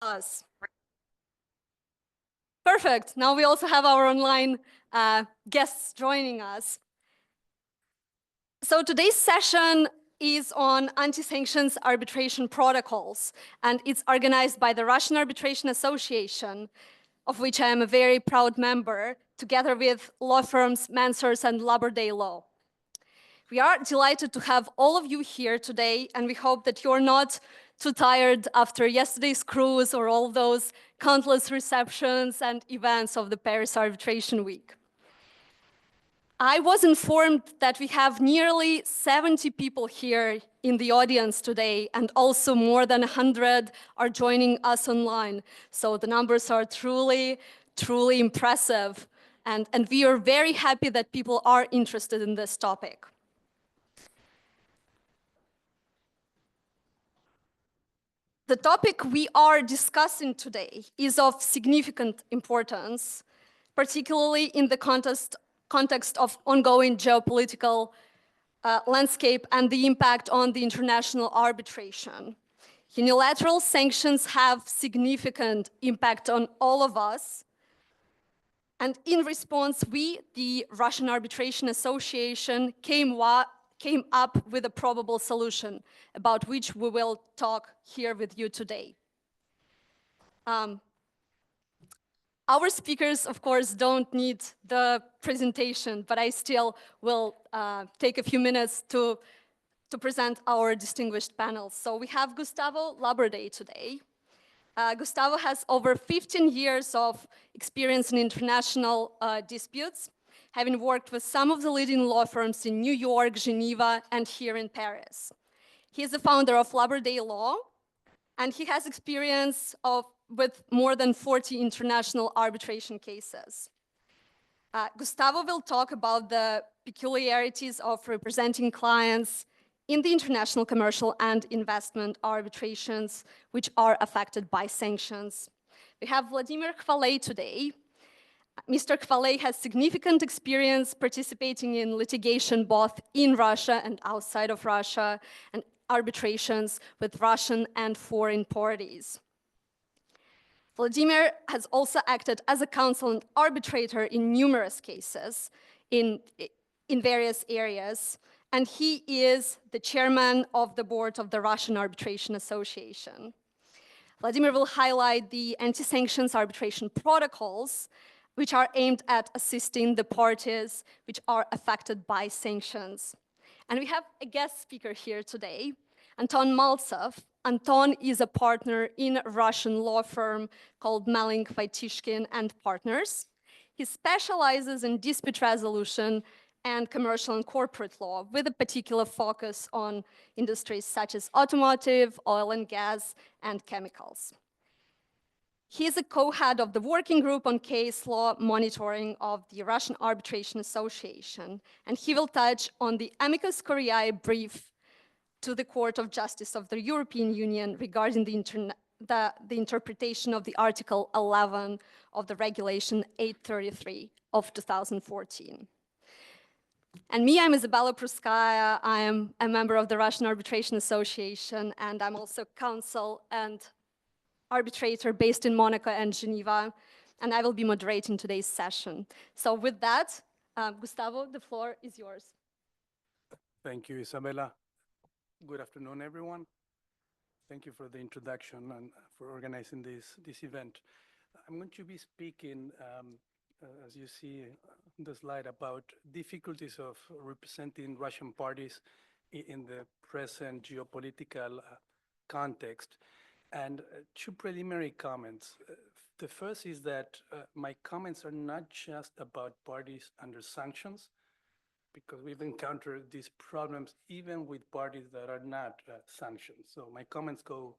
us. Perfect. Now we also have our online guests joining us. So today's session is on anti-sanctions arbitration protocols, and it's organized by the Russian Arbitration Association, of which I am a very proud member, together with law firms Mansors and Labrador Law. We are delighted to have all of you here today, and we hope that you're not too tired after yesterday's cruise or all those countless receptions and events of the Paris Arbitration Week. I was informed that we have nearly 70 people here in the audience today, and also more than 100 are joining us online. So the numbers are truly impressive, and we are very happy that people are interested in this topic. The topic we are discussing today is of significant importance, particularly in the context of ongoing geopolitical landscape and the impact on the international arbitration. Unilateral sanctions have significant impact on all of us. And in response, we, the Russian Arbitration Association, came up with a probable solution about which we will talk here with you today. Our speakers, of course, don't need the presentation, but I still will take a few minutes to present our distinguished panel. So we have Gustavo Labrador today. Gustavo has over 15 years of experience in international disputes, having worked with some of the leading law firms in New York, Geneva, and here in Paris. He is the founder of Labrador Law, and he has experience with more than 40 international arbitration cases. Gustavo will talk about the peculiarities of representing clients in the international commercial and investment arbitrations which are affected by sanctions. We have Vladimir Khvaley today. Mr. Khvaley has significant experience participating in litigation both in Russia and outside of Russia, and arbitrations with Russian and foreign parties. Vladimir has also acted as a counsel and arbitrator in numerous cases in various areas, and he is the chairman of the board of the Russian Arbitration Association. Vladimir will highlight the anti-sanctions arbitration protocols, which are aimed at assisting the parties which are affected by sanctions. And we have a guest speaker here today, Anton Maltsov. Anton is a partner in a Russian law firm called Malink, Vaitishkin and Partners. He specializes in dispute resolution and commercial and corporate law, with a particular focus on industries such as automotive, oil and gas, and chemicals. He is a co-head of the working group on case law monitoring of the Russian Arbitration Association, and he will touch on the amicus curiae brief to the Court of Justice of the European Union regarding the interpretation of the Article 11 of the Regulation 833 of 2014. And me, I'm Isabella Pruskaya. I am a member of the Russian Arbitration Association, and I'm also counsel and arbitrator based in Monaco and Geneva, and I will be moderating today's session. So with that, Gustavo, the floor is yours. Thank you, Isabella. Good afternoon, everyone. Thank you for the introduction and for organizing this event. I'm going to be speaking, as you see on the slide, about difficulties of representing Russian parties in the present geopolitical context. And two preliminary comments. The first is that my comments are not just about parties under sanctions, because we've encountered these problems even with parties that are not sanctioned. So my comments go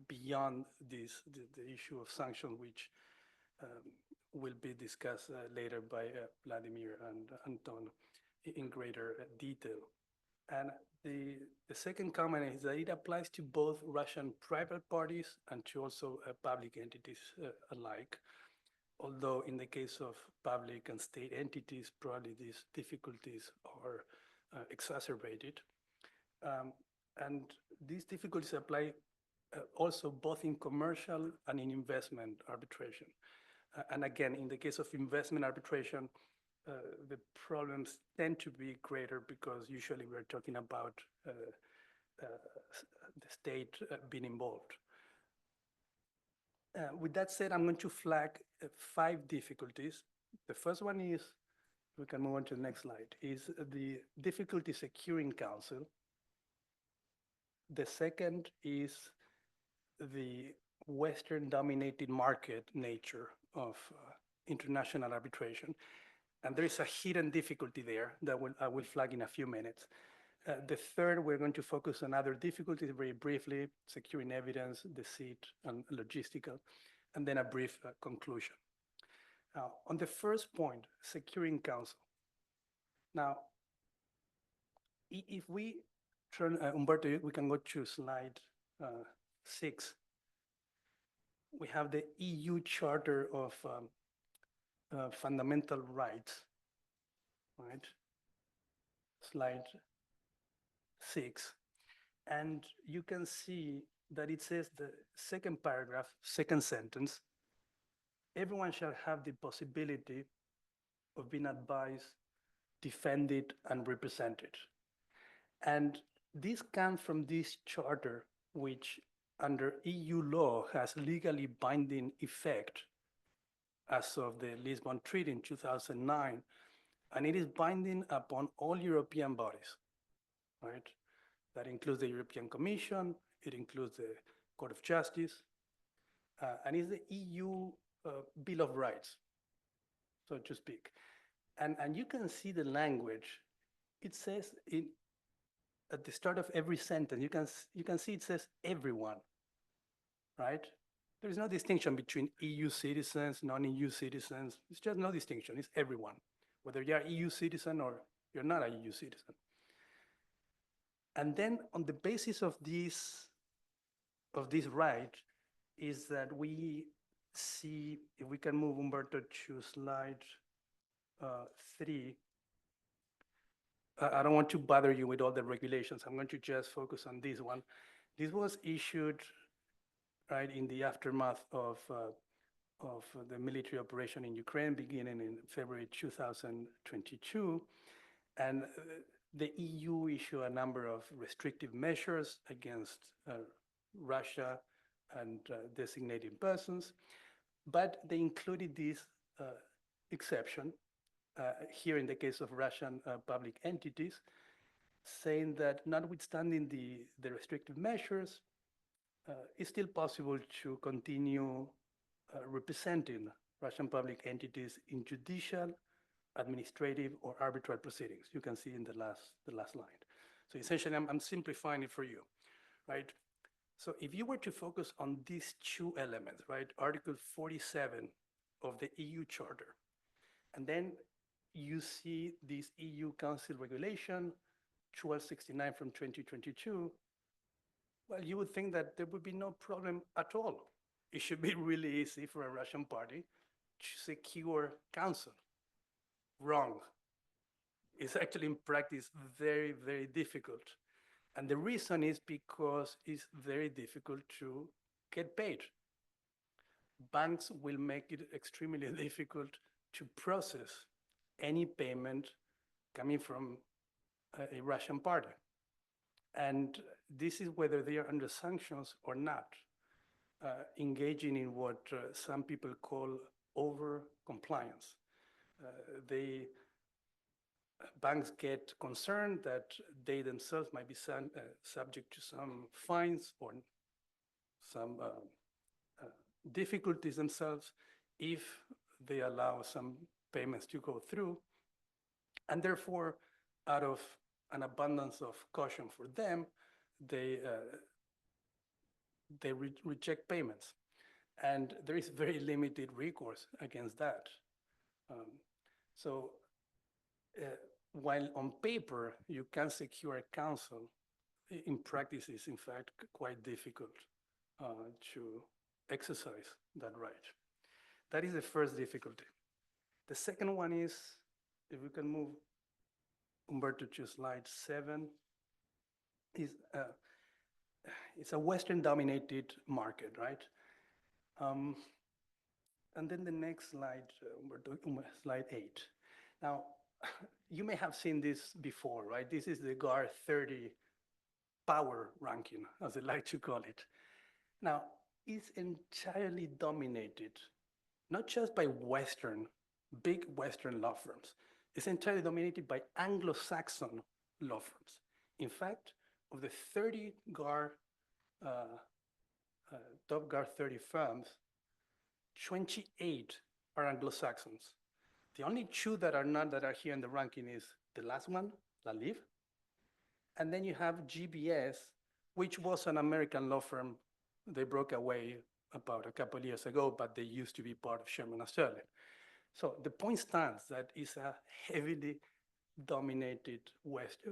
beyond the issue of sanctions, which will be discussed later by Vladimir and Anton in greater detail. And the second comment is that it applies to both Russian private parties and to also public entities alike. Although in the case of public and state entities, probably these difficulties are exacerbated. And these difficulties apply also both in commercial and in investment arbitration. And again, in the case of investment arbitration, the problems tend to be greater because usually we're talking about the state being involved. With that said, I'm going to flag 5 difficulties. The first one is, we can move on to the next slide, is the difficulty securing counsel. The second is the Western-dominated market nature of international arbitration. And there is a hidden difficulty there that I will flag in a few minutes. The third, we're going to focus on other difficulties very briefly, securing evidence, deceit, and logistical, and then a brief conclusion. Now, on the first point, securing counsel. Now, if we turn, Humberto, we can go to slide 6. We have the EU Charter of Fundamental Rights, right? Slide 6. And you can see that it says the second paragraph, second sentence, everyone shall have the possibility of being advised, defended, and represented. And this comes from this charter, which under EU law has legally binding effect as of the Lisbon Treaty in 2009, and it is binding upon all European bodies, right? That includes the European Commission, it includes the Court of Justice, and it's the EU Bill of Rights, so to speak. And you can see the language. It says at the start of every sentence, you can see it says everyone, right? There is no distinction between EU citizens, non-EU citizens. It's just no distinction, it's everyone, whether you're an EU citizen or you're not a EU citizen. And then on the basis of this right is that we see, if we can move Humberto to slide 3. I don't want to bother you with all the regulations. I'm going to just focus on this one. This was issued right in the aftermath of the military operation in Ukraine beginning in February 2022. And the EU issued a number of restrictive measures against Russia and designated persons, but they included this exception here in the case of Russian public entities, saying that notwithstanding the restrictive measures, it's still possible to continue representing Russian public entities in judicial, administrative, or arbitral proceedings. You can see in the last line. So essentially, I'm simplifying it for you, right? So if you were to focus on these 2 elements, right, Article 47 of the EU Charter, and then you see this EU Council Regulation 1269 from 2022, well, you would think that there would be no problem at all. It should be really easy for a Russian party to secure counsel. Wrong. It's actually in practice very, very difficult. And the reason is because it's very difficult to get paid. Banks will make it extremely difficult to process any payment coming from a Russian party. And this is whether they are under sanctions or not, engaging in what some people call over-compliance. Banks get concerned that they themselves might be subject to some fines or some difficulties themselves if they allow some payments to go through. And therefore, out of an abundance of caution for them, they reject payments. And there is very limited recourse against that. While on paper you can secure counsel, in practice it's in fact quite difficult to exercise that right. That is the first difficulty. The second one is, if we can move Humberto to slide 7, is it's a Western-dominated market, right? Um, and then the next slide, slide 8. Now, you may have seen this before, right? This is the GAR 30 power ranking, as I like to call it. Now, it's entirely dominated, not just by big Western law firms. It's entirely dominated by Anglo-Saxon law firms. In fact, of the 30 uh, uh, top GAR 30 firms, 28 are Anglo-Saxons. The only two that are not that are here in the ranking is the last one, La Live, and then you have GBS, which was an American law firm. They broke away about a couple of years ago, but they used to be part of Sherman & Sterling. So the point stands that it's a heavily dominated West,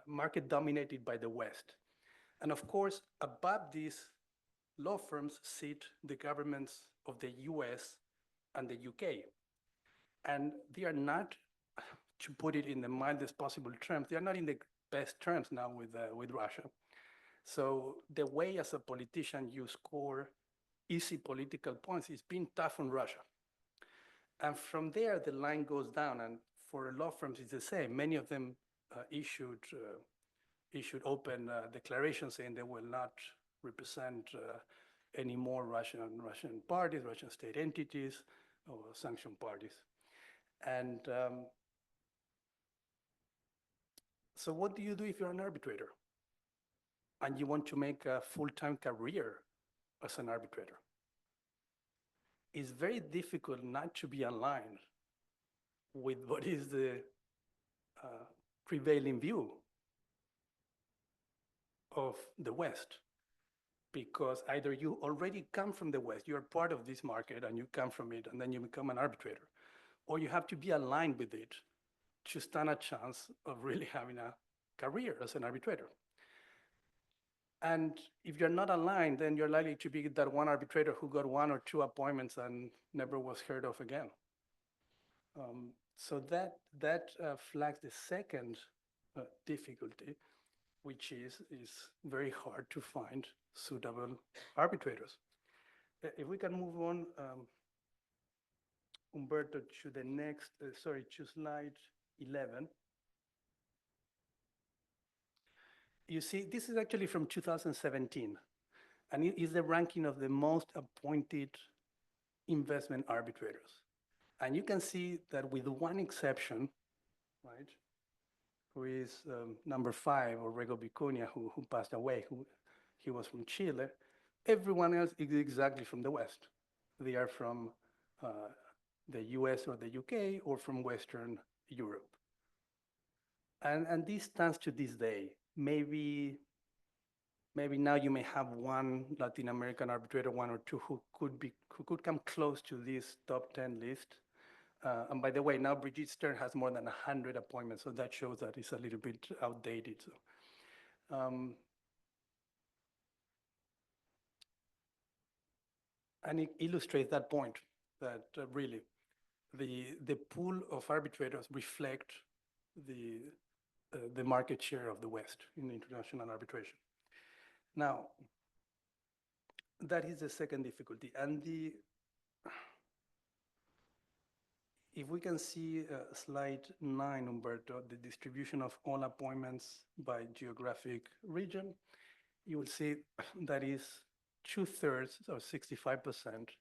market dominated by the West. And of course, above these law firms sit the governments of the US and the UK. And they are not, to put it in the mildest possible terms, they are not in the best terms now with Russia. So the way as a politician you score easy political points is being tough on Russia. And from there, the line goes down. And for law firms, it's the same. Many of them issued open declarations saying they will not represent any more Russian parties, Russian state entities, or sanctioned parties. And so what do you do if you're an arbitrator and you want to make a full-time career as an arbitrator? It's very difficult not to be aligned with what is the prevailing view of the West, because either you already come from the West, you're part of this market and you come from it and then you become an arbitrator, or you have to be aligned with it to stand a chance of really having a career as an arbitrator. And if you're not aligned, then you're likely to be that one arbitrator who got 1 or 2 appointments and never was heard of again. So that flags the second difficulty, which is very hard to find suitable arbitrators. If we can move on, Humberto, to the next, to slide 11. You see, this is actually from 2017, and it is the ranking of the most appointed investment arbitrators. And you can see that with one exception, right, who is number 5, Orrego Vicuña, who passed away, he was from Chile, everyone else is exactly from the West. They are from the US or the UK or from Western Europe. And this stands to this day. Maybe now you may have one Latin American arbitrator, 1 or 2, who could come close to this top 10 list. And by the way, now Brigitte Stern has more than 100 appointments, so that shows that it's a little bit outdated. So, and it illustrates that point, that really the pool of arbitrators reflect the market share of the West in international arbitration. Now, that is the second difficulty. And if we can see slide 9, Humberto, the distribution of all appointments by geographic region, you will see that is 2/3, or 65%,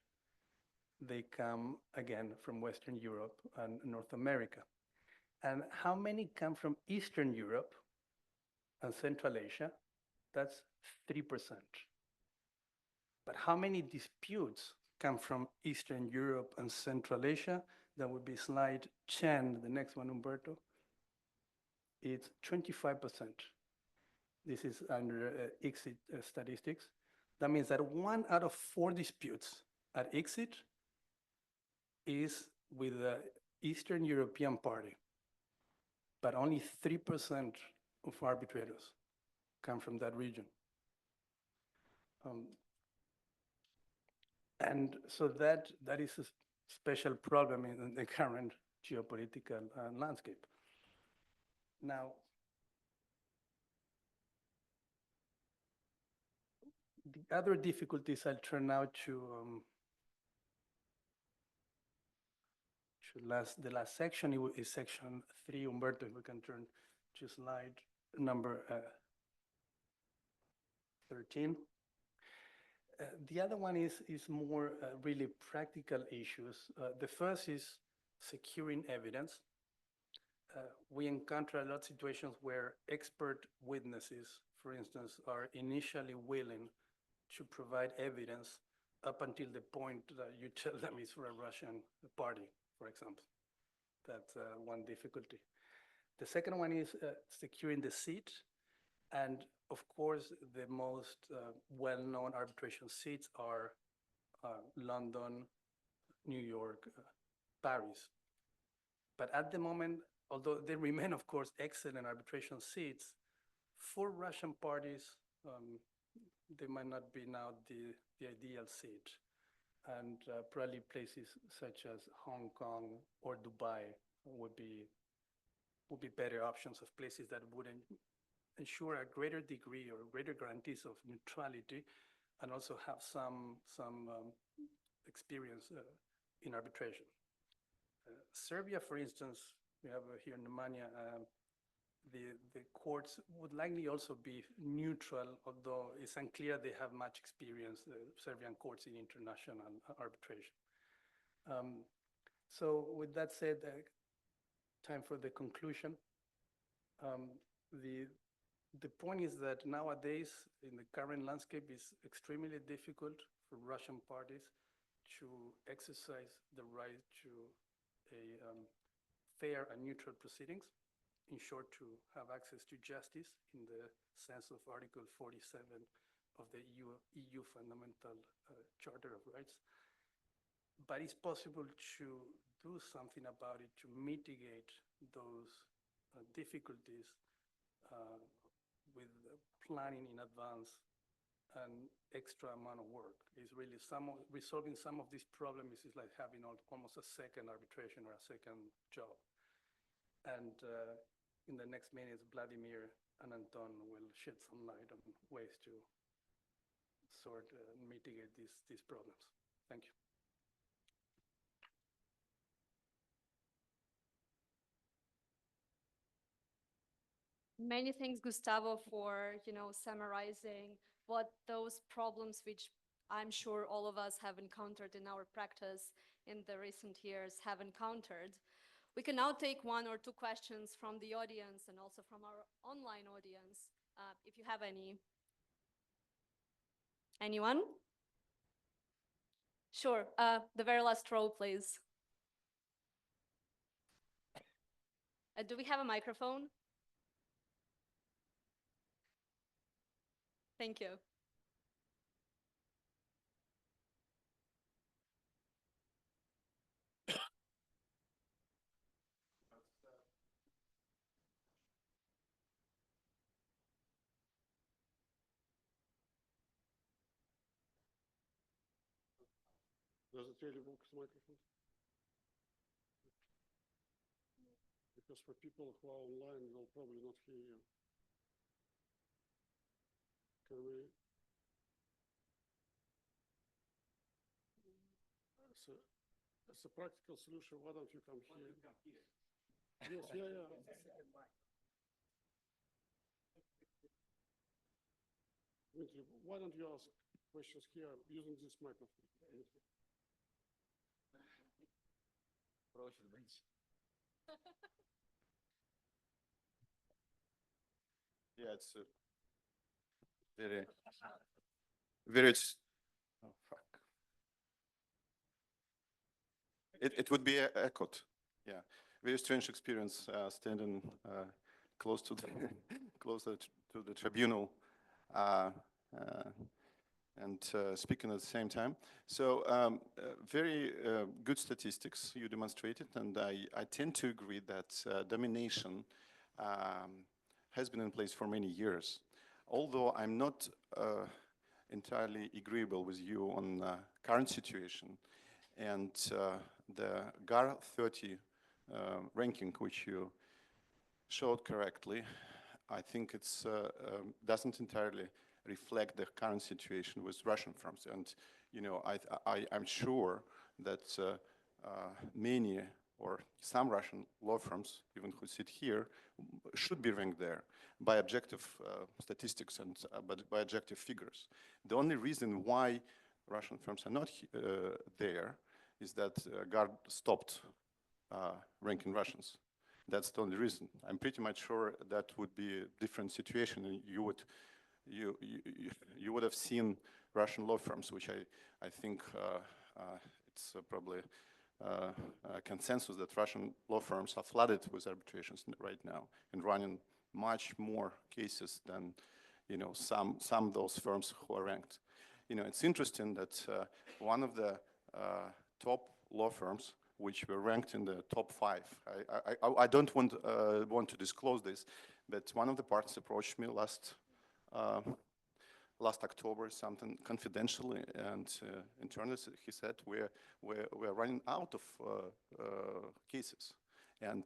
they come again from Western Europe and North America. And how many come from Eastern Europe and Central Asia? That's 3%. But how many disputes come from Eastern Europe and Central Asia? That would be slide 10, the next one, Humberto. It's 25%. This is under ICSID statistics. That means that 1 out of 4 disputes at ICSID is with the Eastern European party, but only 3% of arbitrators come from that region. And so that is a special problem in the current geopolitical landscape. Now, other difficulties I'll turn now to the last section is section 3. Humberto, if we can turn to slide number 13. The other one is more really practical issues. The first is securing evidence. We encounter a lot of situations where expert witnesses, for instance, are initially willing to provide evidence up until the point that you tell them it's for a Russian party, for example. That's one difficulty. The second one is securing the seat. And of course, the most well-known arbitration seats are London, New York, Paris. But at the moment, although they remain, of course, excellent arbitration seats, for Russian parties, they might not be now the ideal seat. And probably places such as Hong Kong or Dubai would be better options of places that would ensure a greater degree or greater guarantees of neutrality, and also have some experience in arbitration. Serbia, for instance, we have here in Nemanja, the courts would likely also be neutral, although it's unclear they have much experience, the Serbian courts in international arbitration. So with that said, time for the conclusion. The point is that nowadays, in the current landscape, it's extremely difficult for Russian parties to exercise the right to a fair and neutral proceedings. In short, to have access to justice in the sense of Article 47 of the EU Fundamental Charter of Rights. But it's possible to do something about it to mitigate those difficulties with planning in advance and extra amount of work. It's really resolving some of these problems is like having almost a second arbitration or a second job. And in the next minutes, Vladimir and Anton will shed some light on ways to sort and mitigate these problems. Thank you. Many thanks, Gustavo, for summarizing what those problems, which I'm sure all of us have encountered in our practice in the recent years, have encountered. We can now take one or two questions from the audience and also from our online audience, if you have any. Anyone? Sure, the very last row, please. Do we have a microphone? Thank you. Does it really work, the microphone? Because for people who are online, they'll probably not hear you. Can we? As a practical solution, why don't you come here? Yes, yeah. Dmitry, why don't you ask questions here using this microphone? Yeah, it's very. Oh fuck! It would be echoed. Yeah, very strange experience standing close to the closer to the tribunal and speaking at the same time. So very good statistics you demonstrated, and I tend to agree that domination has been in place for many years. Although I'm not entirely agreeable with you on current situation and the GAR 30 ranking, which you showed correctly, I think it's doesn't entirely reflect the current situation with Russian firms. And, you know, I'm sure that many or some Russian law firms, even who sit here, should be ranked there by objective statistics and by objective figures. The only reason why Russian firms are not there is that GARD stopped ranking Russians. That's the only reason. I'm pretty much sure that would be a different situation. And you would have seen Russian law firms, which I think it's probably a consensus that Russian law firms are flooded with arbitrations right now and running much more cases than, you know, some of those firms who are ranked. You know, it's interesting that one of the top law firms which were ranked in the top 5. I don't want to disclose this, but one of the partners approached me last October, something confidentially, and internally he said we're running out of cases, and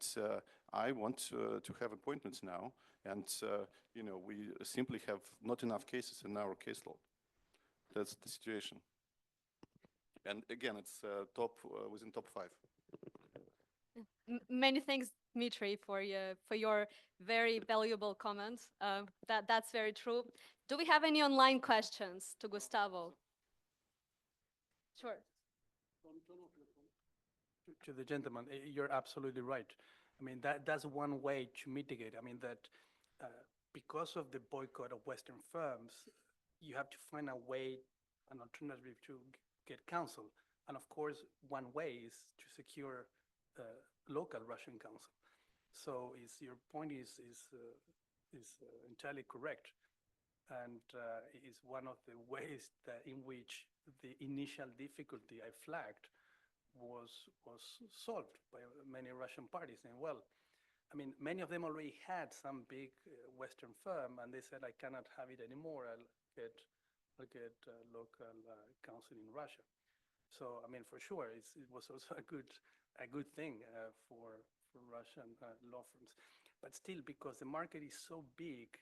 I want to have appointments now, and you know, we simply have not enough cases in our caseload. That's the situation. And again, it's within top 5. Many thanks, Dmitry, for your very valuable comments. That's very true. Do we have any online questions to Gustavo? Sure. To the gentleman, you're absolutely right. I mean, that's one way to mitigate. I mean, that because of the boycott of Western firms, you have to find a way, an alternative to get counsel. And of course, one way is to secure local Russian counsel. So your point is entirely correct. And it is one of the ways that in which the initial difficulty I flagged was solved by many Russian parties. And well, I mean, many of them already had some big Western firm, and they said, I cannot have it anymore. I'll get local counsel in Russia. So I mean, for sure, it was also a good thing for Russian law firms. But still, because the market is so big,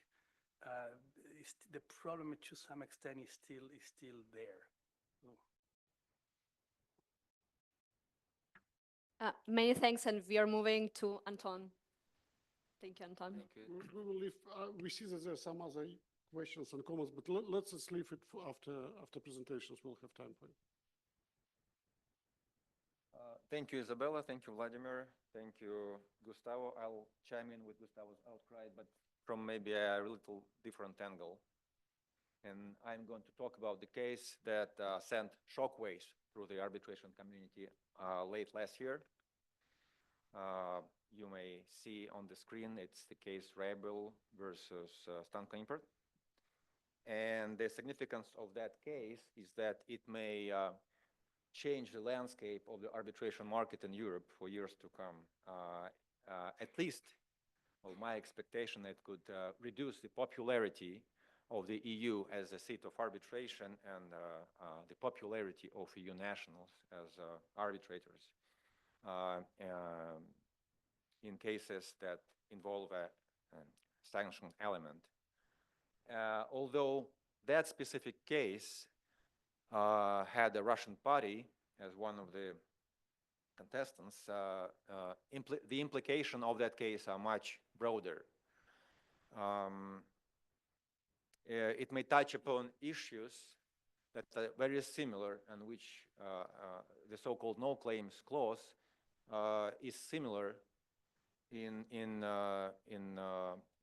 the problem to some extent is still there. Many thanks, and we are moving to Anton. Thank you, Anton. We will leave. We see that there are some other questions and comments, but let's just leave it for after presentations. We'll have time for it. Thank you, Isabella. Thank you, Vladimir. Thank you, Gustavo. I'll chime in with Gustavo's outcry, but from maybe a little different angle. And I'm going to talk about the case that sent shockwaves through the arbitration community late last year. You may see on the screen, it's the case Rebel versus Stanko Import. And the significance of that case is that it may change the landscape of the arbitration market in Europe for years to come. At least, well, my expectation, it could reduce the popularity of the EU as a seat of arbitration and the popularity of EU nationals as arbitrators in cases that involve a sanction element. Although that specific case had a Russian party as one of the contestants, the implication of that case are much broader. It may touch upon issues that are very similar and which the so-called no claims clause is similar in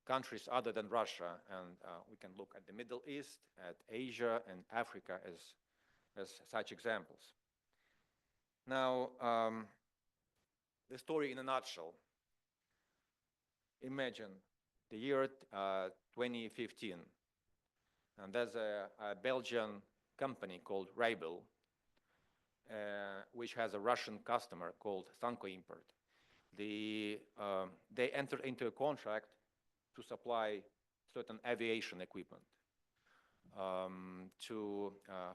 countries other than Russia, and we can look at the Middle East, at Asia and Africa as such examples. Now, the story in a nutshell. Imagine the year 2015, and there's a Belgian company called Rebel, which has a Russian customer called Stanko Import. They entered into a contract to supply certain aviation equipment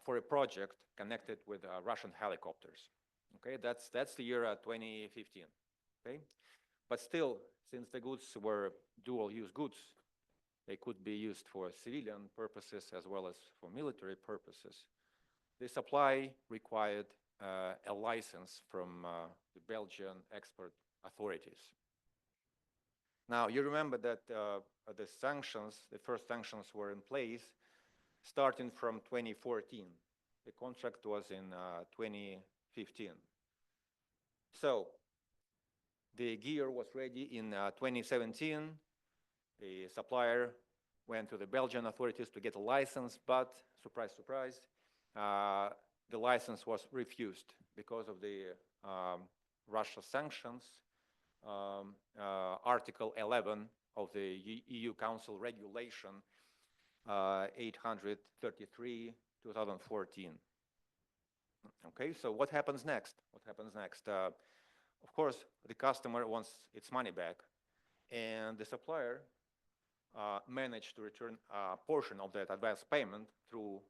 for a project connected with Russian helicopters. Okay, that's the year 2015. Okay, but still, since the goods were dual-use goods, They could be used for civilian purposes as well as for military purposes. The supply required a license from the Belgian export authorities. Now, you remember that the sanctions, the first sanctions were in place starting from 2014. The contract was in 2015. So the gear was ready in 2017. The supplier went to the Belgian authorities to get a license, but surprise, surprise, the license was refused because of the Russia sanctions. Article 11 of the EU Council Regulation 833, 2014. Okay, so what happens next? What happens next? Of course, the customer wants its money back, and the supplier managed to return a portion of that advance payment through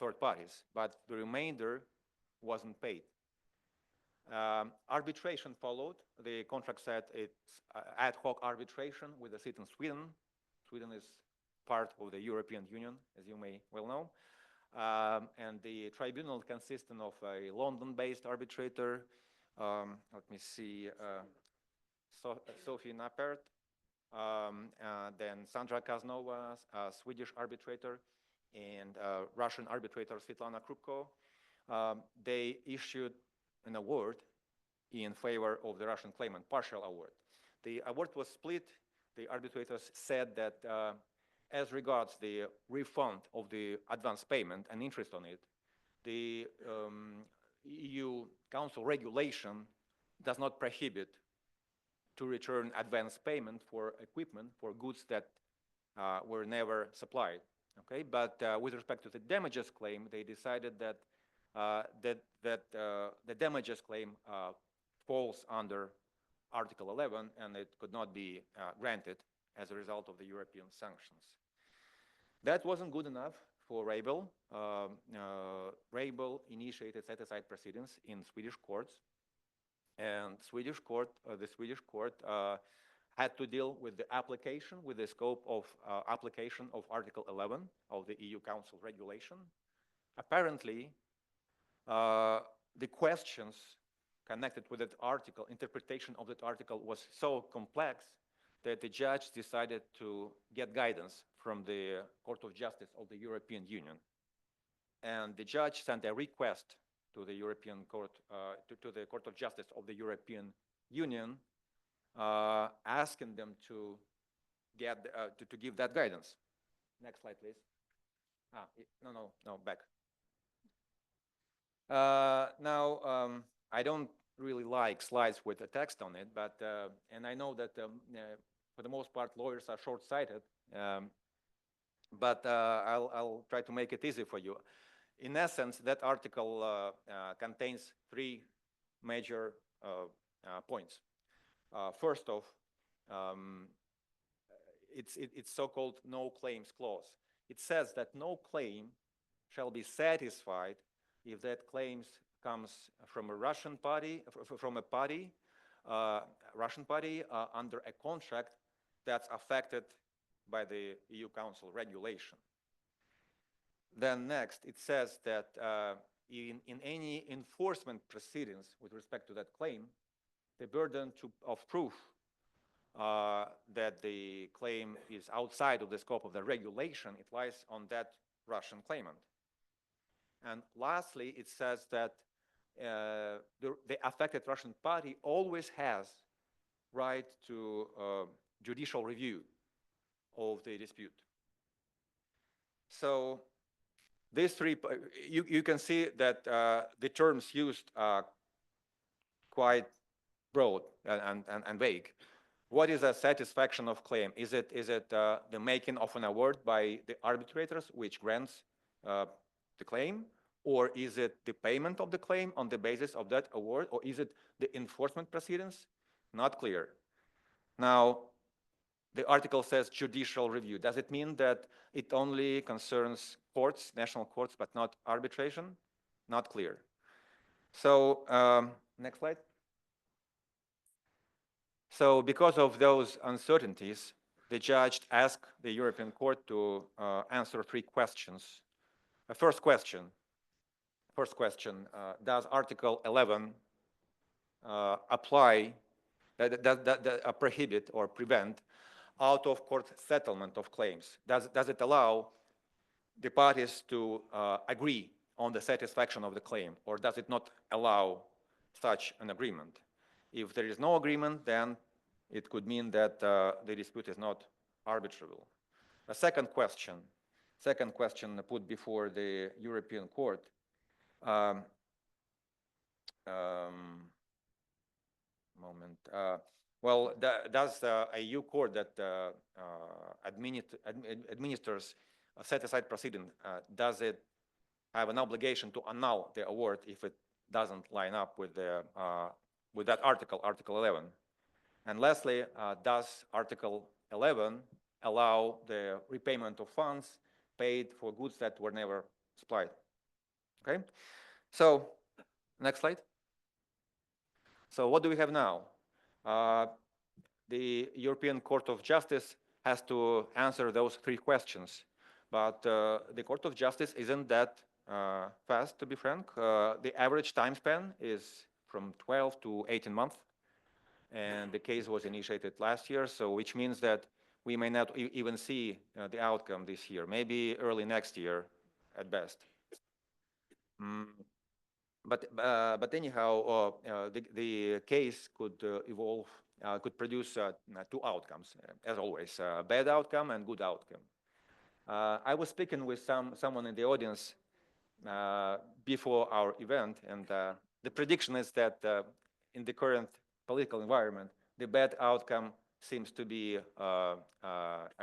third parties, but the remainder wasn't paid. Arbitration followed. The contract said it's ad hoc arbitration with a seat in Sweden. Sweden is part of the European Union, as you may well know. And the tribunal consisted of a London-based arbitrator, let me see, Sophie Nappert, then Sandra Kaznova, a Swedish arbitrator, and Russian arbitrator Svetlana Krupko. They issued an award in favor of the Russian claimant, partial award. The award was split. The arbitrators said that as regards the refund of the advance payment and interest on it, the EU Council regulation does not prohibit to return advance payment for equipment, for goods that were never supplied. Okay, but with respect to the damages claim, they decided that the damages claim falls under Article 11, and it could not be granted as a result of the European sanctions. That wasn't good enough for Rabel. Rabel initiated set-aside proceedings in Swedish courts, and the Swedish court had to deal with the application, with the scope of application of Article 11 of the EU Council regulation. Apparently, the questions connected with that article, interpretation of that article, was so complex that the judge decided to get guidance from the Court of Justice of the European Union. And the judge sent a request to the European Court, to the Court of Justice of the European Union, asking them to get to give that guidance. Next slide, please. No, back. Now, I don't really like slides with the text on it, but and I know that for the most part lawyers are short-sighted, but I'll try to make it easy for you. In essence, that article contains three major points. First off, it's so-called no claims clause. It says that no claim shall be satisfied if that claims comes from a Russian party, Russian party under a contract that's affected by the EU Council regulation. Then next, it says that in any enforcement proceedings with respect to that claim, the burden of proof that the claim is outside of the scope of the regulation, it lies on that Russian claimant. And lastly, it says that the affected Russian party always has right to judicial review of the dispute. So these three, you can see that the terms used are quite broad and vague. What is a satisfaction of claim? Is it the making of an award by the arbitrators which grants the claim, or is it the payment of the claim on the basis of that award, or is it the enforcement proceedings? Not clear. Now, the article says judicial review. Does it mean that it only concerns courts, national courts, but not arbitration? Not clear. So, next slide. So because of those uncertainties, the judge asked the European Court to answer 3 questions. First question, does Article 11 apply, prohibit or prevent out-of-court settlement of claims? Does it allow the parties to agree on the satisfaction of the claim, or does it not allow such an agreement? If there is no agreement, then it could mean that the dispute is not arbitrable. A second question put before the European Court. Does a EU court that administers a set-aside proceeding, does it have an obligation to annul the award if it doesn't line up with that article, Article 11? And lastly, does Article 11 allow the repayment of funds paid for goods that were never supplied? Okay, so next slide. So what do we have now? The European Court of Justice has to answer those 3 questions, but the Court of Justice isn't that fast, to be frank. The average time span is from 12 to 18 months, and the case was initiated last year, so which means that we may not even see the outcome this year, maybe early next year at best. But anyhow, the case could evolve, could produce 2 outcomes, as always, bad outcome and good outcome. I was speaking with someone in the audience before our event, and the prediction is that in the current political environment, the bad outcome seems to be a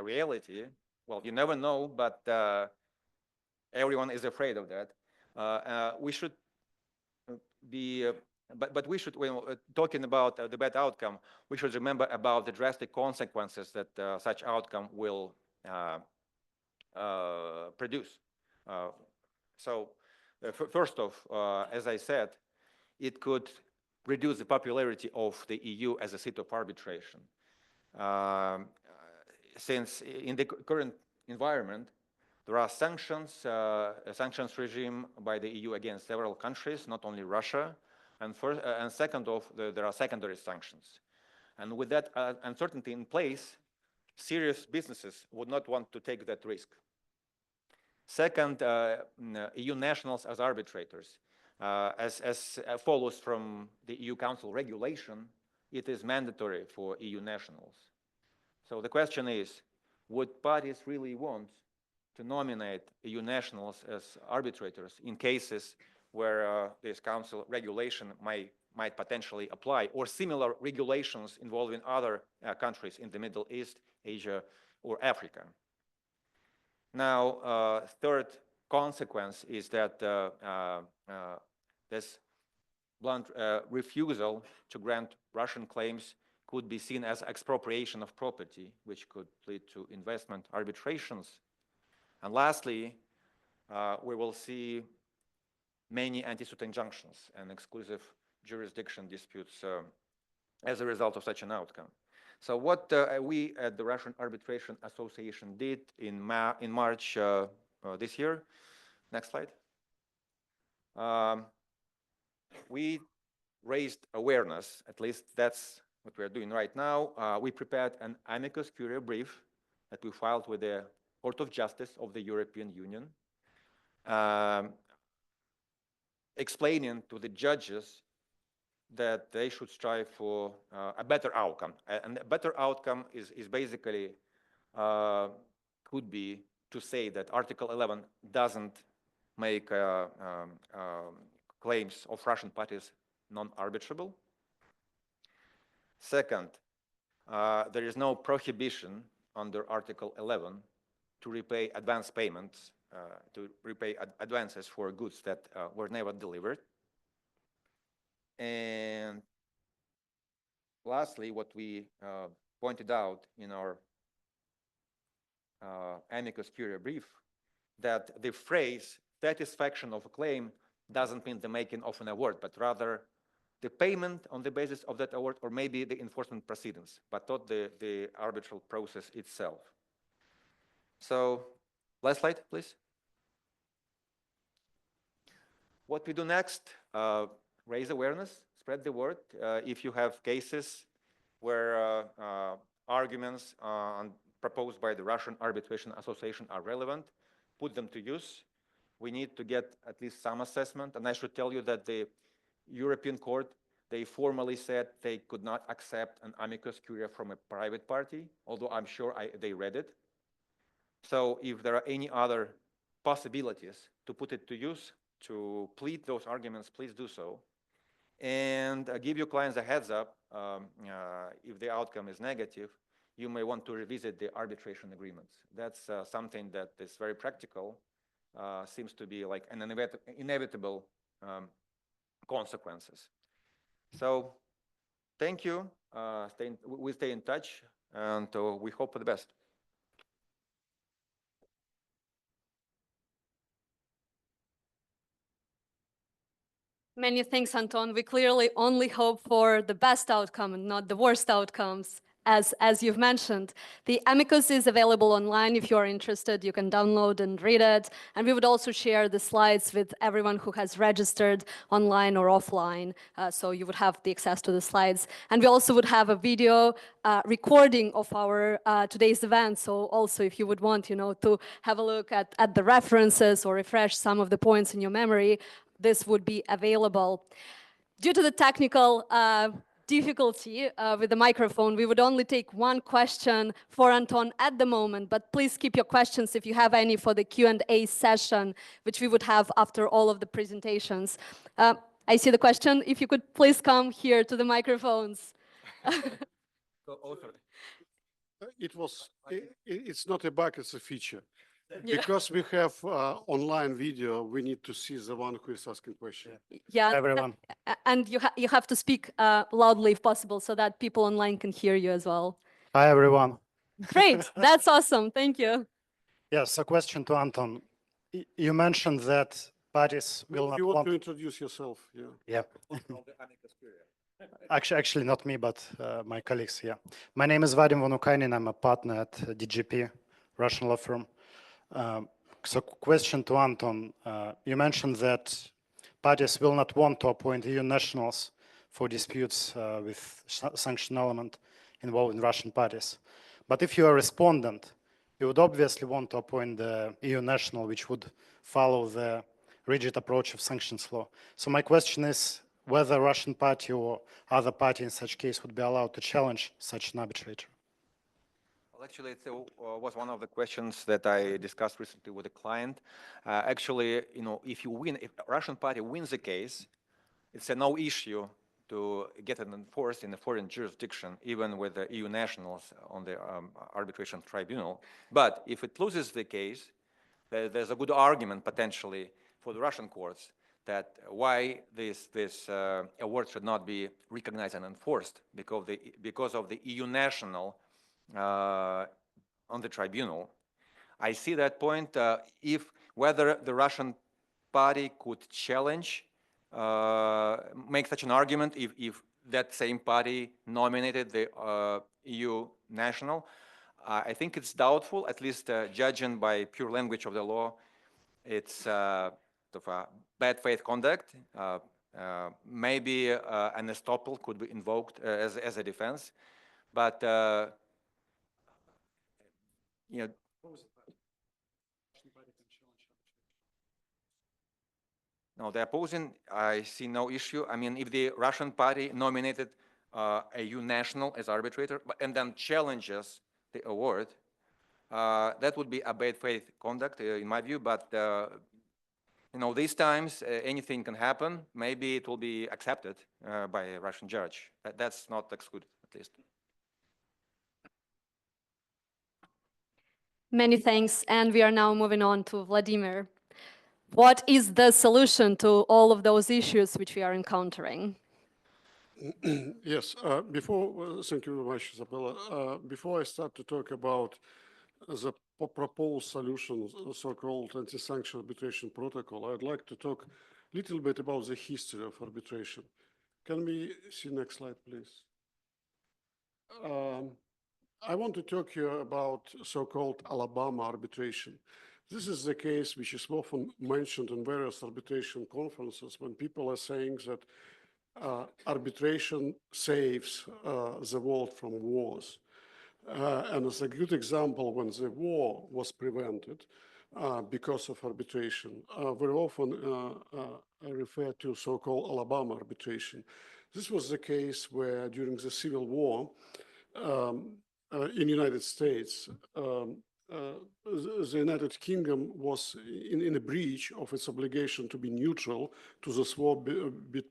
reality. Well, you never know, but everyone is afraid of that. We should be, but we should, when talking about the bad outcome, we should remember about the drastic consequences that such outcome will produce. So first off, as I said, it could reduce the popularity of the EU as a seat of arbitration. Since in the current environment, there are sanctions, a sanctions regime by the EU against several countries, not only Russia, and second off, there are secondary sanctions. And with that uncertainty in place, serious businesses would not want to take that risk. Second, EU nationals as arbitrators. As follows from the EU Council regulation, it is mandatory for EU nationals. So the question is, would parties really want to nominate EU nationals as arbitrators in cases where this Council regulation might potentially apply, or similar regulations involving other countries in the Middle East, Asia, or Africa? Now, third consequence is that this blunt refusal to grant Russian claims could be seen as expropriation of property, which could lead to investment arbitrations. And lastly, we will see many anti-suit injunctions and exclusive jurisdiction disputes as a result of such an outcome. So what we at the Russian Arbitration Association did in March this year, next slide, we raised awareness, at least that's what we're doing right now. We prepared an amicus curiae brief that we filed with the Court of Justice of the European Union, explaining to the judges that they should strive for a better outcome. And a better outcome is basically, could be to say that Article 11 doesn't make claims of Russian parties non-arbitrable. Second, there is no prohibition under Article 11 to repay advance payments, to repay advances for goods that were never delivered. And lastly, what we pointed out in our amicus curiae brief, that the phrase satisfaction of a claim doesn't mean the making of an award, but rather the payment on the basis of that award, or maybe the enforcement proceedings, but not the arbitral process itself. So, last slide, please. What we do next, raise awareness, spread the word. If you have cases where arguments proposed by the Russian Arbitration Association are relevant, put them to use. We need to get at least some assessment. And I should tell you that the European Court, they formally said they could not accept an amicus curiae from a private party, although I'm sure they read it. So if there are any other possibilities to put it to use, to plead those arguments, please do so. And give your clients a heads up, if the outcome is negative, you may want to revisit the arbitration agreements. That's something that is very practical, seems to be like an inevitable consequences. So thank you. We stay in touch, and we hope for the best. Many thanks, Anton. We clearly only hope for the best outcome and not the worst outcomes, as you've mentioned. The amicus is available online. If you are interested, you can download and read it. And we would also share the slides with everyone who has registered online or offline, so you would have the access to the slides. And we also would have a video recording of our today's event. So also, if you would want, to have a look at the references or refresh some of the points in your memory, this would be available. Due to the technical difficulty with the microphone, we would only take one question for Anton at the moment, but please keep your questions if you have any for the Q&A session, which we would have after all of the presentations. I see the question. If you could please come here to the microphones. It's not a bug, it's a feature. Yeah. Because we have online video, we need to see the one who is asking question. Yeah, everyone. And you have to speak loudly if possible so that people online can hear you as well. Hi, everyone. Great, that's awesome, thank you. Yes, a question to Anton. You mentioned that parties will not You want want... to introduce yourself? Yeah. Yeah. Actually, not me, but my colleagues, yeah. My name is Vadim Vonukainin. I'm a partner at DGP, Russian law firm. So question to Anton. You mentioned that parties will not want to appoint EU nationals for disputes with sanction element involving Russian parties. But if you are a respondent, you would obviously want to appoint the EU national, which would follow the rigid approach of sanctions law. So my question is whether a Russian party or other party in such case would be allowed to challenge such an arbitrator. Well, actually, it was one of the questions that I discussed recently with a client. Actually, if a Russian party wins a case, it's a no issue to get it enforced in a foreign jurisdiction, even with the EU nationals on the arbitration tribunal. But if it loses the case, there's a good argument potentially for the Russian courts that why this award should not be recognized and enforced because of the EU national on the tribunal. I see that point. Whether the Russian party could challenge, make such an argument if that same party nominated the EU national, I think it's doubtful, at least judging by pure language of the law. It's of a bad faith conduct. Maybe an estoppel could be invoked as a defense, but no, the opposing, I see no issue. I mean, if the Russian party nominated a EU national as arbitrator and then challenges the award, that would be a bad faith conduct, in my view. But these times anything can happen. Maybe it will be accepted by a Russian judge. That's not excluded, at least. Many thanks, and we are now moving on to Vladimir. What is the solution to all of those issues which we are encountering? Yes, thank you very much, Isabella. Before I start to talk about the proposed solution, so-called anti-sanction arbitration protocol, I'd like to talk a little bit about the history of arbitration. Can we see next slide, please? I want to talk here about so-called Alabama arbitration. This is the case which is often mentioned in various arbitration conferences when people are saying that arbitration saves the world from wars. And as a good example, when the war was prevented because of arbitration, very often refer to so-called Alabama arbitration. This was the case where during the Civil War in the United States, the United Kingdom was in a breach of its obligation to be neutral to this war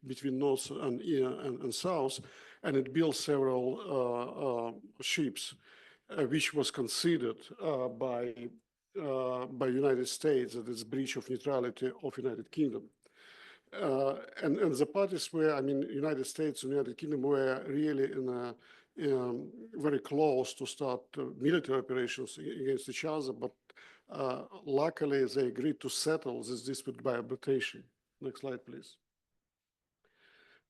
between North and South, and it built several ships, which was considered by United States that it's breach of neutrality of United Kingdom. And the parties were, I mean, United States and United Kingdom were really in a very close to start military operations against each other, but luckily they agreed to settle this dispute by arbitration. Next slide, please.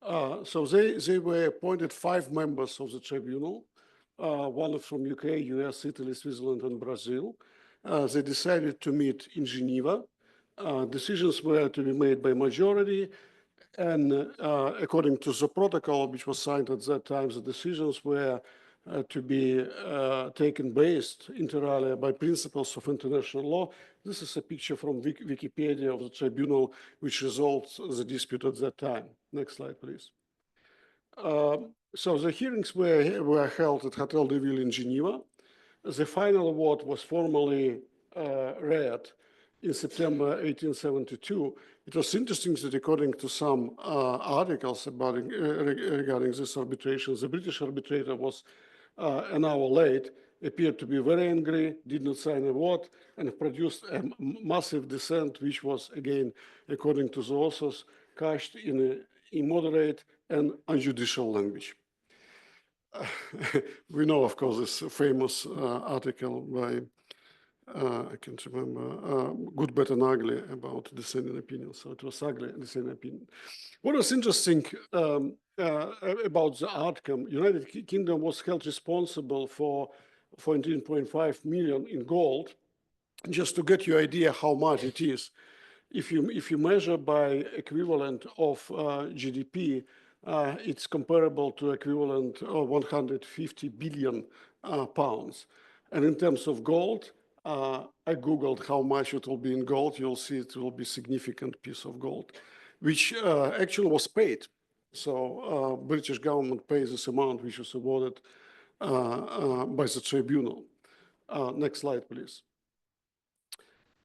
So they were appointed 5 members of the tribunal, one from UK, US, Italy, Switzerland, and Brazil. They decided to meet in Geneva. Decisions were to be made by majority, and according to the protocol, which was signed at that time, the decisions were to be taken based inter alia by principles of international law. This is a picture from Wikipedia of the tribunal, which resolved the dispute at that time. Next slide, please. So the hearings were held at Hotel de Ville in Geneva. The final award was formally read in September 1872. It was interesting that according to some articles about regarding this arbitration, the British arbitrator was an hour late, appeared to be very angry, did not sign a word, and produced a massive dissent, which was, again, according to the authors, couched in an immoderate and unjudicial language. We know, of course, this famous article by I can't remember, Good, Bad, and Ugly about dissenting opinion. So it was ugly dissenting opinion. What was interesting about the outcome, United Kingdom was held responsible for 14.5 million in gold. Just to get you idea how much it is, if you measure by equivalent of GDP, it's comparable to equivalent of 150 billion pounds. And in terms of gold, I Googled how much it will be in gold. You'll see it will be a significant piece of gold, which actually was paid. So British government pays this amount, which was awarded by the tribunal. Next slide, please.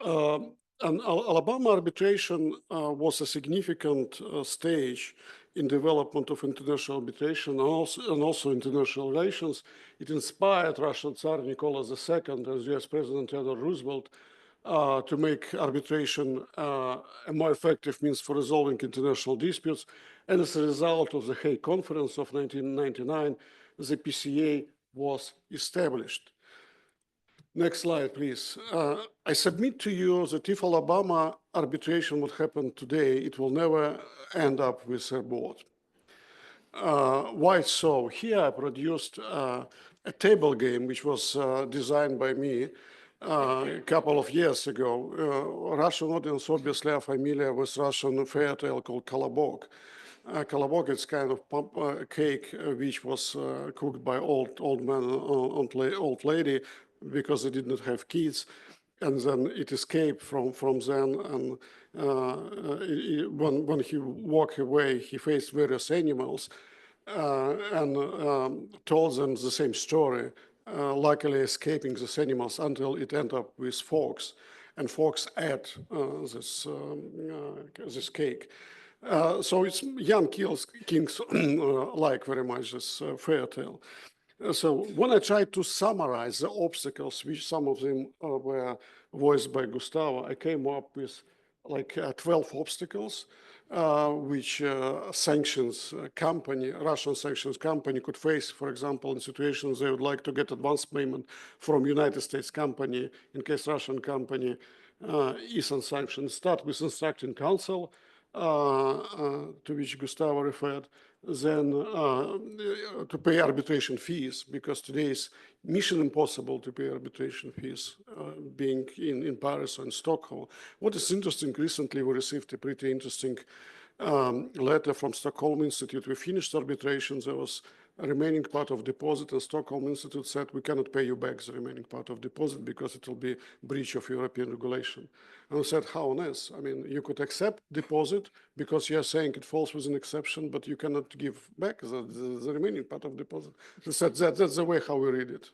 And Alabama arbitration was a significant stage in development of international arbitration and also international relations. It inspired Russian Tsar Nicholas II and US President Theodore Roosevelt to make arbitration a more effective means for resolving international disputes. And as a result of the Hague Conference of 1999, the PCA was established. Next slide, please. I submit to you that if Alabama arbitration would happen today, it will never end up with a board. Why so? Here I produced a table game which was designed by me a couple of years ago. Russian audience obviously are familiar with Russian fairy tale called Kolobok. Kolobok is kind of cake which was cooked by old man and old lady because they did not have kids, and then it escaped from them. And when he walked away, he faced various animals and told them the same story, luckily escaping these animals until it ended up with fox, and fox ate this cake. So it's young kings like very much this fairy tale. So when I tried to summarize the obstacles, which some of them were voiced by Gustavo, I came up with like 12 obstacles which sanctions company, Russian sanctions company could face, for example, in situations they would like to get advance payment from United States company in case Russian company is on sanctions. Start with instructing counsel, to which Gustavo referred. than to pay arbitration fees, because today it's mission impossible to pay arbitration fees, being in Paris or in Stockholm. What is interesting, recently we received a pretty interesting letter from Stockholm Institute. We finished arbitration. There was a remaining part of deposit, and Stockholm Institute said we cannot pay you back the remaining part of deposit because it will be breach of European regulation. And I said, how on earth? I mean, you could accept deposit because you're saying it falls within exception, but you cannot give back the remaining part of deposit. They said that's the way how we read it.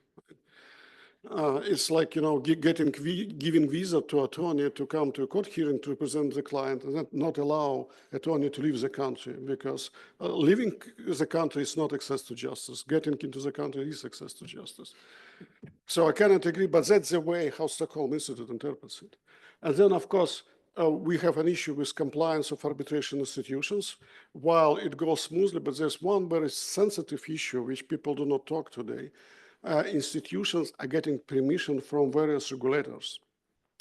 It's like, you know, giving visa to attorney to come to a court hearing to represent the client and not allow attorney to leave the country, because leaving the country is not access to justice. Getting into the country is access to justice. So I cannot agree, but that's the way how Stockholm Institute interprets it. And then, of course, we have an issue with compliance of arbitration institutions. While it goes smoothly, but there's one very sensitive issue which people do not talk today. Institutions are getting permission from various regulators.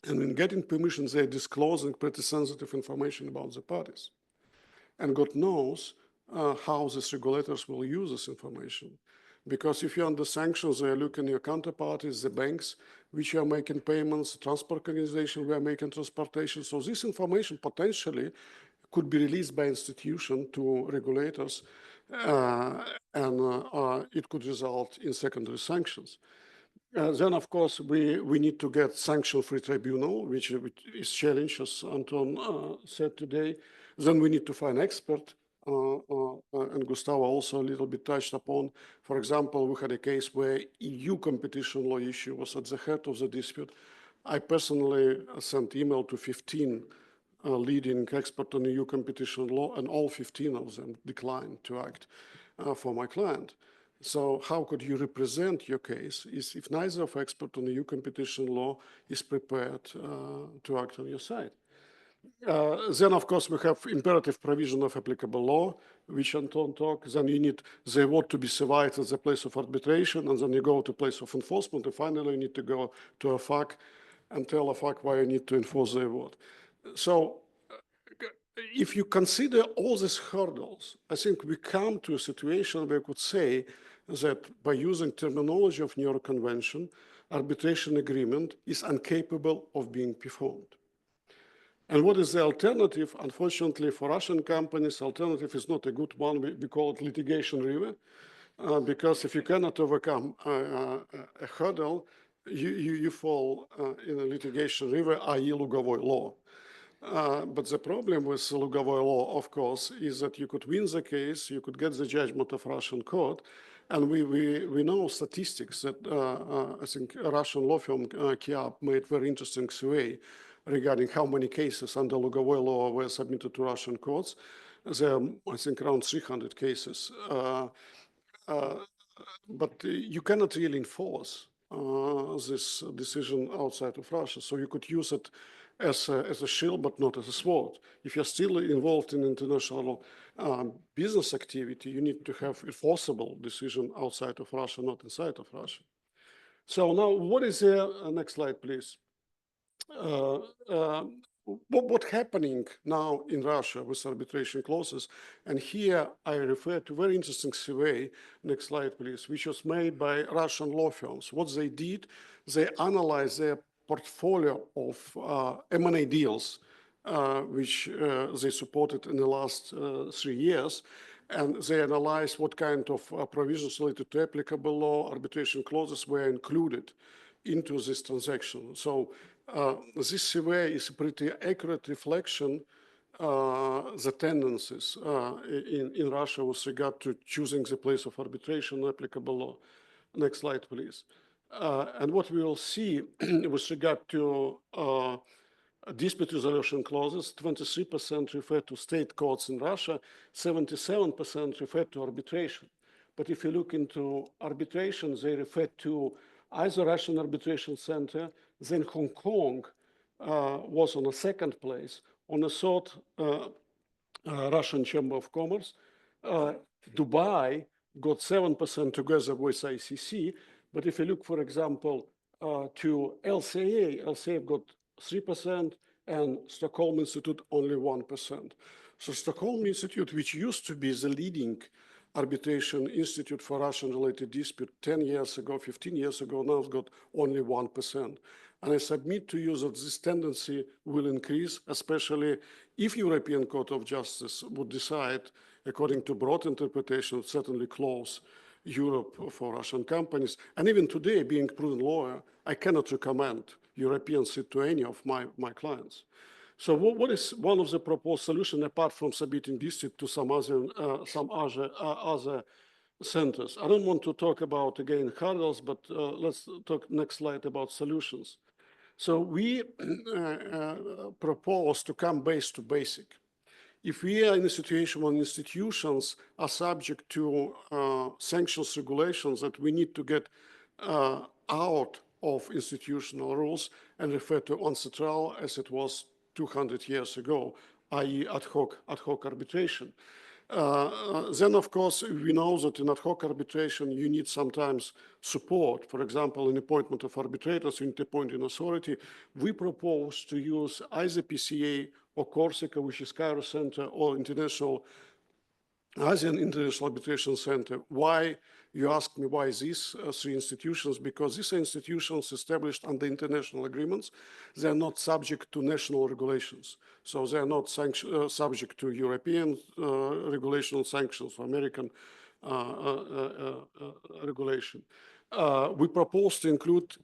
And in getting permissions, they're disclosing pretty sensitive information about the parties. And God knows how these regulators will use this information. Because if you're under sanctions, they're looking at your counterparties, the banks, which are making payments, transport organization, we are making transportation. So this information potentially could be released by institution to regulators, and it could result in secondary sanctions. Then, of course, we need to get sanction-free tribunal, which is challenge, as Anton said today. Then we need to find expert, and Gustavo also a little bit touched upon. For example, we had a case where EU competition law issue was at the head of the dispute. I personally sent email to 15 leading experts on EU competition law, and all 15 of them declined to act for my client. So how could you represent your case if neither of experts on EU competition law is prepared to act on your side? Then, of course, we have imperative provision of applicable law, which Anton talked. Then you need the award to be survived at the place of arbitration, and then you go to place of enforcement, and finally you need to go to a FAC and tell a FAC why you need to enforce the award. So if you consider all these hurdles, I think we come to a situation where we could say that by using terminology of New York Convention, arbitration agreement is incapable of being performed. And what is the alternative? Unfortunately, for Russian companies, alternative is not a good one. We call it litigation river, because if you cannot overcome a hurdle, you fall in a litigation river, i.e. Lugovoi law. But the problem with Lugovoi law, of course, is that you could win the case, you could get the judgment of Russian court, and we know statistics that I think a Russian law firm, Kiap, made very interesting survey regarding how many cases under Lugovoi law were submitted to Russian courts. There are, I think, around 300 cases. But you cannot really enforce this decision outside of Russia. So you could use it as a shield, but not as a sword. If you're still involved in international business activity, you need to have enforceable decision outside of Russia, not inside of Russia. So now, what is the next slide, please? What's happening now in Russia with arbitration clauses? And here I refer to a very interesting survey, next slide please, which was made by Russian law firms. What they did, they analyzed their portfolio of M&A deals, which they supported in the last 3 years. And they analyzed what kind of provisions related to applicable law, arbitration clauses were included into this transaction. So this survey is a pretty accurate reflection the tendencies in Russia with regard to choosing the place of arbitration applicable law. Next slide, please. And what we will see with regard to dispute resolution clauses, 23% refer to state courts in Russia, 77% refer to arbitration. But if you look into arbitration, they refer to either Russian Arbitration Center, then Hong Kong was on a second place, on a third, Russian Chamber of Commerce. Dubai got 7% together with ICC, but if you look, for example, to LCA got 3%, and Stockholm Institute only 1%. So Stockholm Institute, which used to be the leading arbitration institute for Russian-related dispute 10 years ago, 15 years ago, now it's got only 1%. And I submit to you that this tendency will increase, especially if European Court of Justice would decide, according to broad interpretation, certainly close Europe for Russian companies. And even today, being prudent lawyer, I cannot recommend European seat to any of my clients. So what is one of the proposed solutions apart from submitting dispute to some other centers? I don't want to talk about, again, hurdles, but let's talk next slide about solutions. So we propose to come base to basic. If we are in a situation when institutions are subject to sanctions regulations, that we need to get out of institutional rules and refer to ancestral as it was 200 years ago, i.e. ad hoc arbitration. Then, of course, we know that in ad hoc arbitration, you need sometimes support. For example, in appointment of arbitrators, you need to appoint an authority. We propose to use either PCA or Corsica, which is Cairo Center, or Asian International Arbitration Center. Why? You ask me why these three institutions? Because these are institutions established under international agreements. They are not subject to national regulations. So they are not subject to European regulation sanctions or American regulation. We propose to include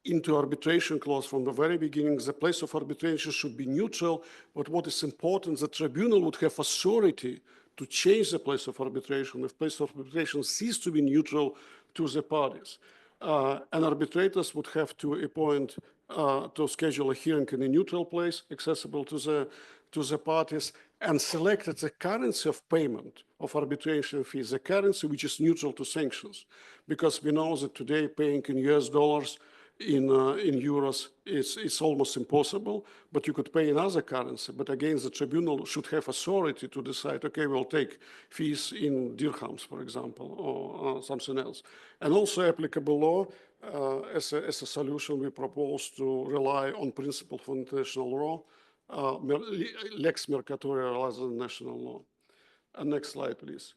into arbitration clause from the very beginning, the place of arbitration should be neutral, but what is important, the tribunal would have authority to change the place of arbitration if place of arbitration ceased to be neutral to the parties. And arbitrators would have to appoint, to schedule a hearing in a neutral place accessible to the parties, and select the currency of payment of arbitration fees, the currency which is neutral to sanctions. Because we know that today paying in US dollars, in euros, it's almost impossible, but you could pay in other currency. But again, the tribunal should have authority to decide, okay, we'll take fees in dirhams, for example, or something else. And also applicable law, as a solution, we propose to rely on principle of international law, lex mercatoria rather than national law. Next slide, please.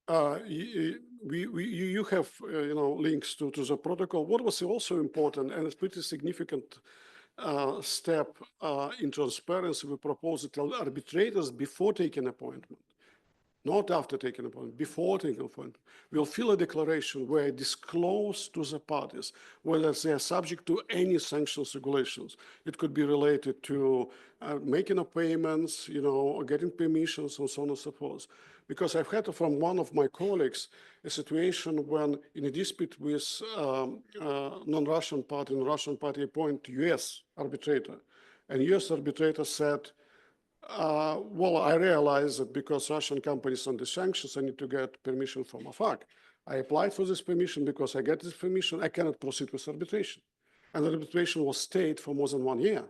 You have links to the protocol. What was also important and a pretty significant step in transparency, we propose that arbitrators before taking appointment, not after taking appointment, before taking appointment, will fill a declaration where it disclose to the parties whether they are subject to any sanctions regulations. It could be related to making of payments, or getting permissions and so on and so forth. Because I've had from one of my colleagues a situation when in a dispute with non-Russian party, and Russian party appoint US arbitrator. And US arbitrator said, well, I realize that because Russian companies under sanctions, I need to get permission from AFAC. I applied for this permission. Because I get this permission, I cannot proceed with arbitration. And the arbitration was stayed for more than 1 year.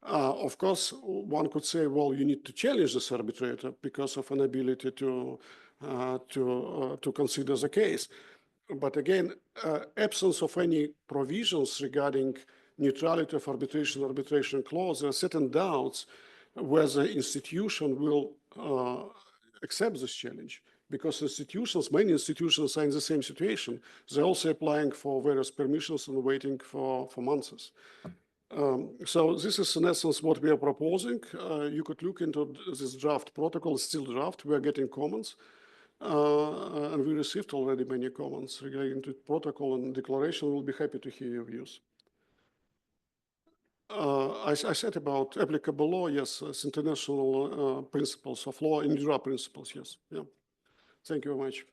Of course, one could say, well, you need to challenge this arbitrator because of an ability to consider the case. But again, absence of any provisions regarding neutrality of arbitration clause, there are certain doubts whether institution will accept this challenge. Because many institutions are in the same situation. They're also applying for various permissions and waiting for months. So this is in essence what we are proposing. You could look into this draft protocol, it's still draft. We are getting comments. And we received already many comments relating to protocol and declaration. We'll be happy to hear your views. I said about applicable law, yes, it's international principles of law, individual principles, yes. Yeah. Thank you very much.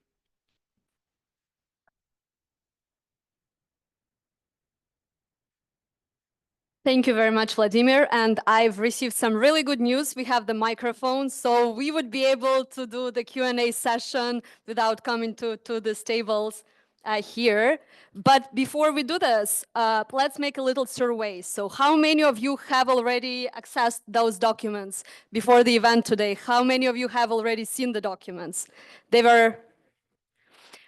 Thank you very much, Vladimir. And I've received some really good news. We have the microphone, so we would be able to do the Q&A session without coming to these tables here. But before we do this, let's make a little survey. So how many of you have already accessed those documents before the event today? How many of you have already seen the documents? They were...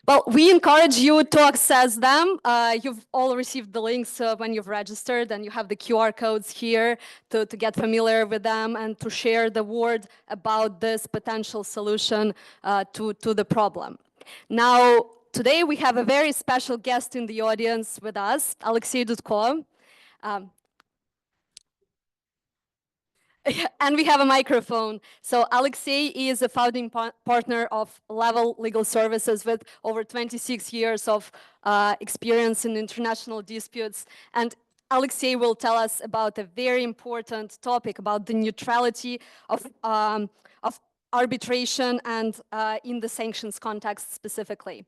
Well, we encourage you to access them. You've all received the links when you've registered, and you have the QR codes here to get familiar with them and to share the word about this potential solution to the problem. Now, today we have a very special guest in the audience with us, Alexey Dudko. And we have a microphone. So Alexey is a founding partner of Level Legal Services with over 26 years of experience in international disputes. And Alexey will tell us about a very important topic about the neutrality of arbitration and in the sanctions context specifically.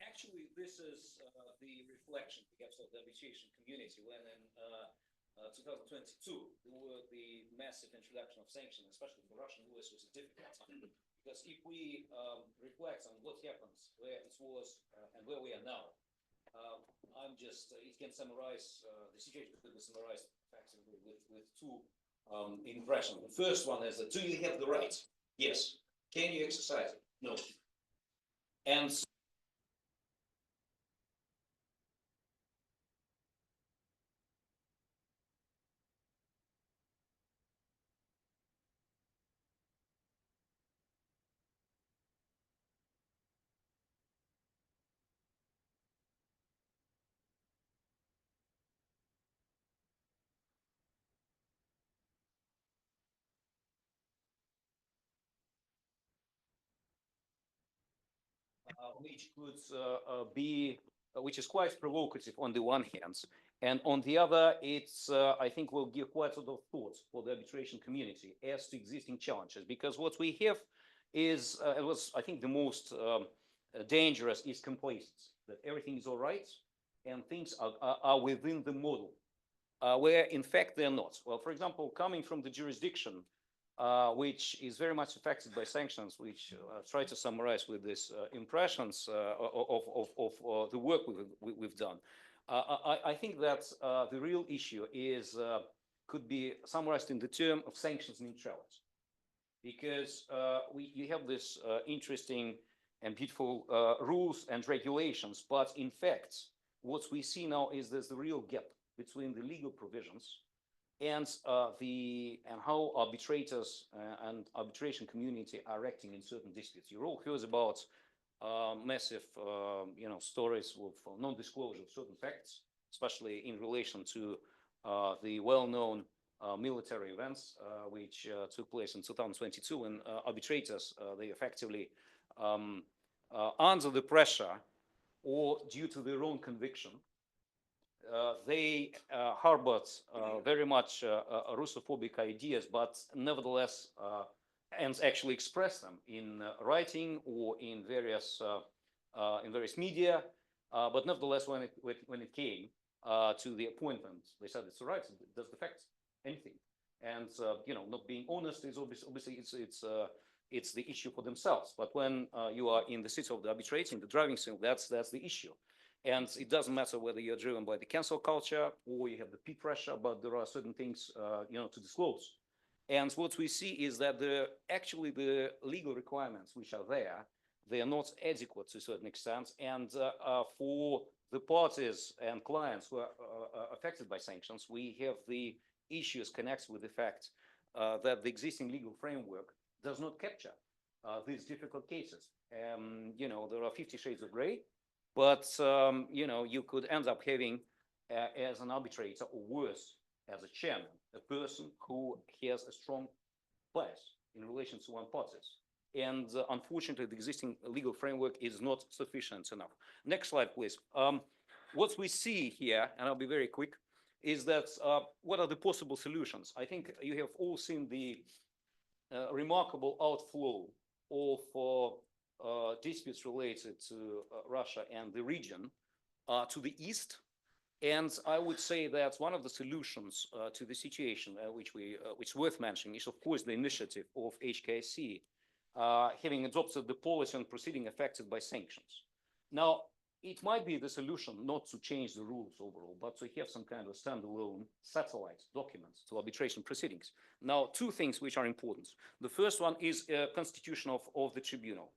Actually, this is the reflection, perhaps, of the arbitration community when in 2022, there were the massive introduction of sanctions, especially for Russian US, was a difficult time. Because if we reflect on what happens, where it was and where we are now, it can summarize, the situation could be summarized effectively with two impressions. The first one is that, do you have the right? Yes. Can you exercise it? No. And which is quite provocative on the one hand, and on the other, I think will give quite a lot of thought for the arbitration community as to existing challenges, because what we have is, I think the most dangerous is complacency, that everything is all right and things are within the model, where in fact they're not. Well, for example, coming from the jurisdiction which is very much affected by sanctions, which try to summarize with these impressions of the work we've done. I think that the real issue could be summarized in the term of sanctions neutrality, because you have this interesting and beautiful rules and regulations, but in fact, what we see now is there's a real gap between the legal provisions and how arbitrators and arbitration community are acting in certain disputes. You all heard about massive, stories of non-disclosure of certain facts, especially in relation to the well-known military events which took place in 2022, when arbitrators they effectively under the pressure or due to their own conviction they harbored very much Russophobic ideas, but nevertheless, and actually expressed them in writing or in various media. But nevertheless, when it came to the appointment, they said it's all right. It doesn't affect anything, and not being honest is obviously it's the issue for themselves. But when you are in the seat of the arbitrator, in the driving seat, that's the issue. And it doesn't matter whether you're driven by the cancel culture or you have the peer pressure, but there are certain things, to disclose. And what we see is that the legal requirements which are there, they are not adequate to a certain extent. And for the parties and clients who are affected by sanctions, we have the issues connected with the fact that the existing legal framework does not capture these difficult cases. There are 50 shades of gray. But, you could end up having, as an arbitrator, or worse, as a chairman, a person who has a strong bias in relation to one party. And unfortunately, the existing legal framework is not sufficient enough. Next slide, please. What we see here, and I'll be very quick, is that what are the possible solutions? I think you have all seen the remarkable outflow of disputes related to Russia and the region to the east. And I would say that one of the solutions to the situation, which is worth mentioning, is of course the initiative of HKIC, having adopted the policy on proceeding affected by sanctions. Now, it might be the solution not to change the rules overall, but to have some kind of standalone satellite documents to arbitration proceedings. Now, two things which are important. The first one is constitution of the tribunal.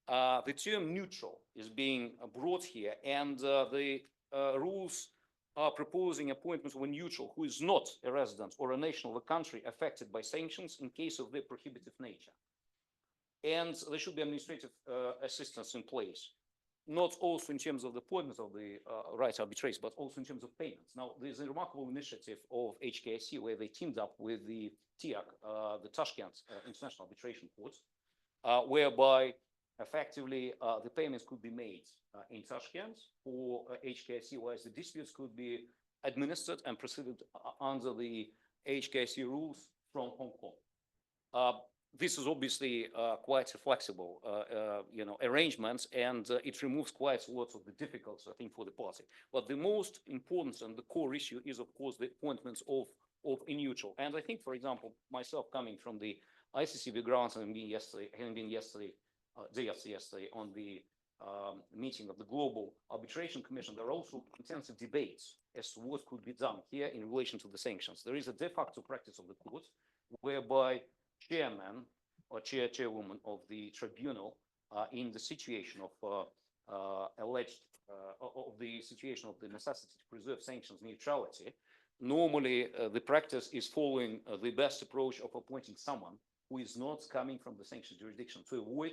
The term neutral is being brought here, and the rules are proposing appointments of a neutral who is not a resident or a national of a country affected by sanctions in case of their prohibitive nature. And there should be administrative assistance in place, not also in terms of the appointment of the right to arbitrate, but also in terms of payments. Now, there's a remarkable initiative of HKIC where they teamed up with the TIAC, the Tashkent International Arbitration Court, whereby effectively the payments could be made in Tashkent for HKIC, whereas the disputes could be administered and proceeded under the HKIC rules from Hong Kong. This is obviously quite a flexible, arrangement, and it removes quite a lot of the difficulties, I think, for the party. But the most important and the core issue is, of course, the appointments of a neutral. And I think, for example, myself coming from the ICC background and having been yesterday, day after yesterday, on the meeting of the Global Arbitration Commission, there are also intensive debates as to what could be done here in relation to the sanctions. There is a de facto practice of the court whereby chairman or chairwoman of the tribunal in the situation of the situation of the necessity to preserve sanctions neutrality, normally the practice is following the best approach of appointing someone who is not coming from the sanctions jurisdiction to avoid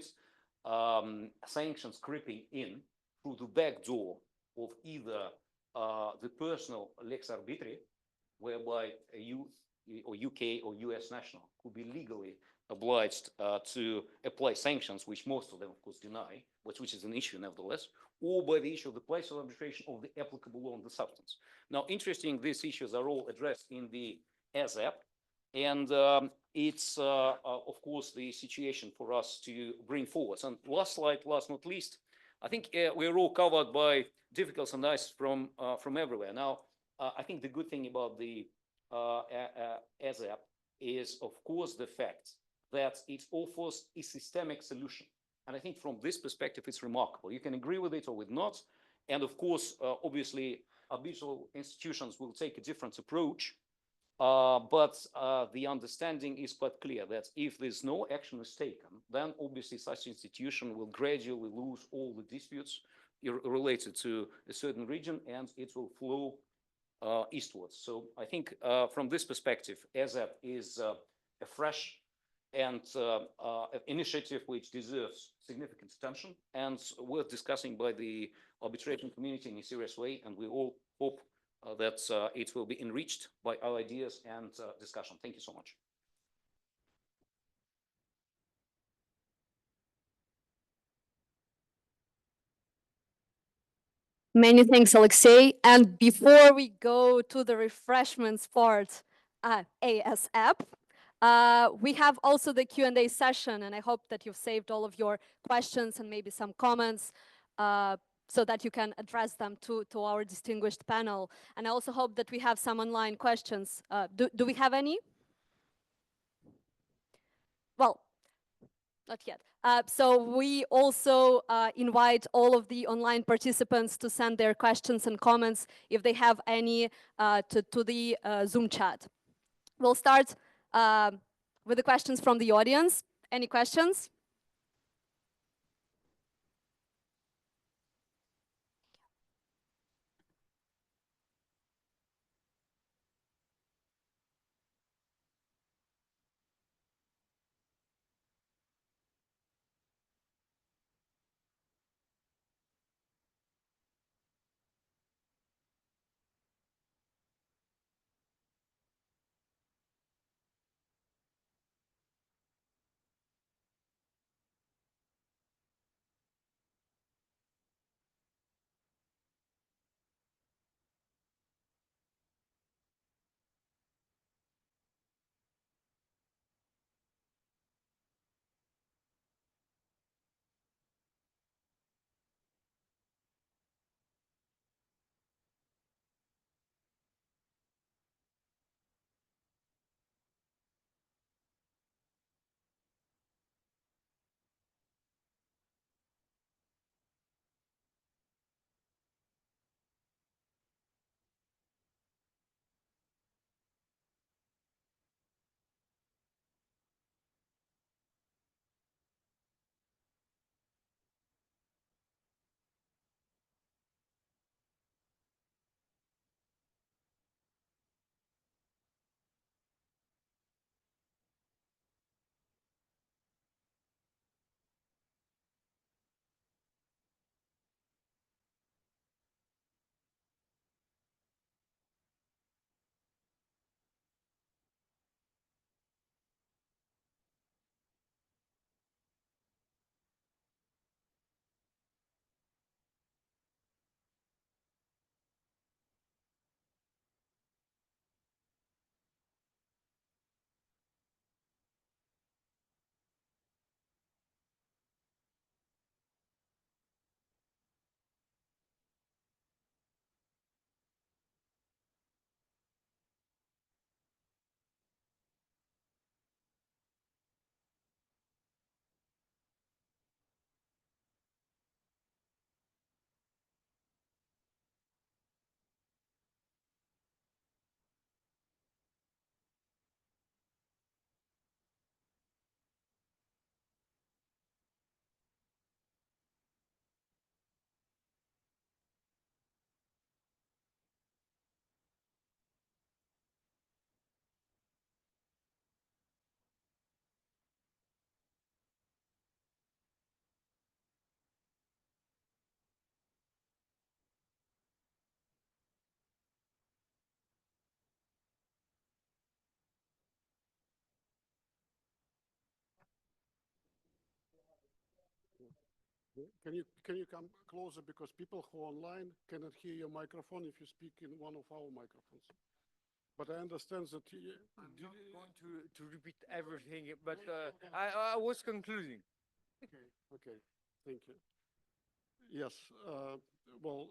sanctions creeping in through the back door of either the personal lex arbitri, whereby a UK or US national could be legally obliged to apply sanctions, which most of them, of course, deny, but which is an issue nevertheless, or by the issue of the place of arbitration of the applicable law on the substance. Now, interesting, these issues are all addressed in the ASAP, and it's, of course, the situation for us to bring forward. And last slide, last not least, I think we're all covered by difficulties and ice from everywhere. Now, I think the good thing about the ASAP is, of course, the fact that it offers a systemic solution. And I think from this perspective, it's remarkable. You can agree with it or with not. And of course, obviously, arbitral institutions will take a different approach. But the understanding is quite clear that if there's no action is taken, then obviously such institution will gradually lose all the disputes related to a certain region, and it will flow eastwards. So I think from this perspective, ASAP is a fresh and initiative which deserves significant attention and worth discussing by the arbitration community in a serious way. And we all hope that it will be enriched by our ideas and discussion. Thank you so much. Many thanks, Alexei. And before we go to the refreshments part at ASAP, we have also the Q&A session, and I hope that you've saved all of your questions and maybe some comments so that you can address them to our distinguished panel. And I also hope that we have some online questions. Do we have any? Well, not yet. So we also invite all of the online participants to send their questions and comments if they have any to the Zoom chat. We'll start with the questions from the audience. Any questions? Can you come closer, because people who are online cannot hear your microphone if you speak in one of our microphones. But I understand that I'm not going to repeat everything, but I was concluding. okay, thank you. Yes, well,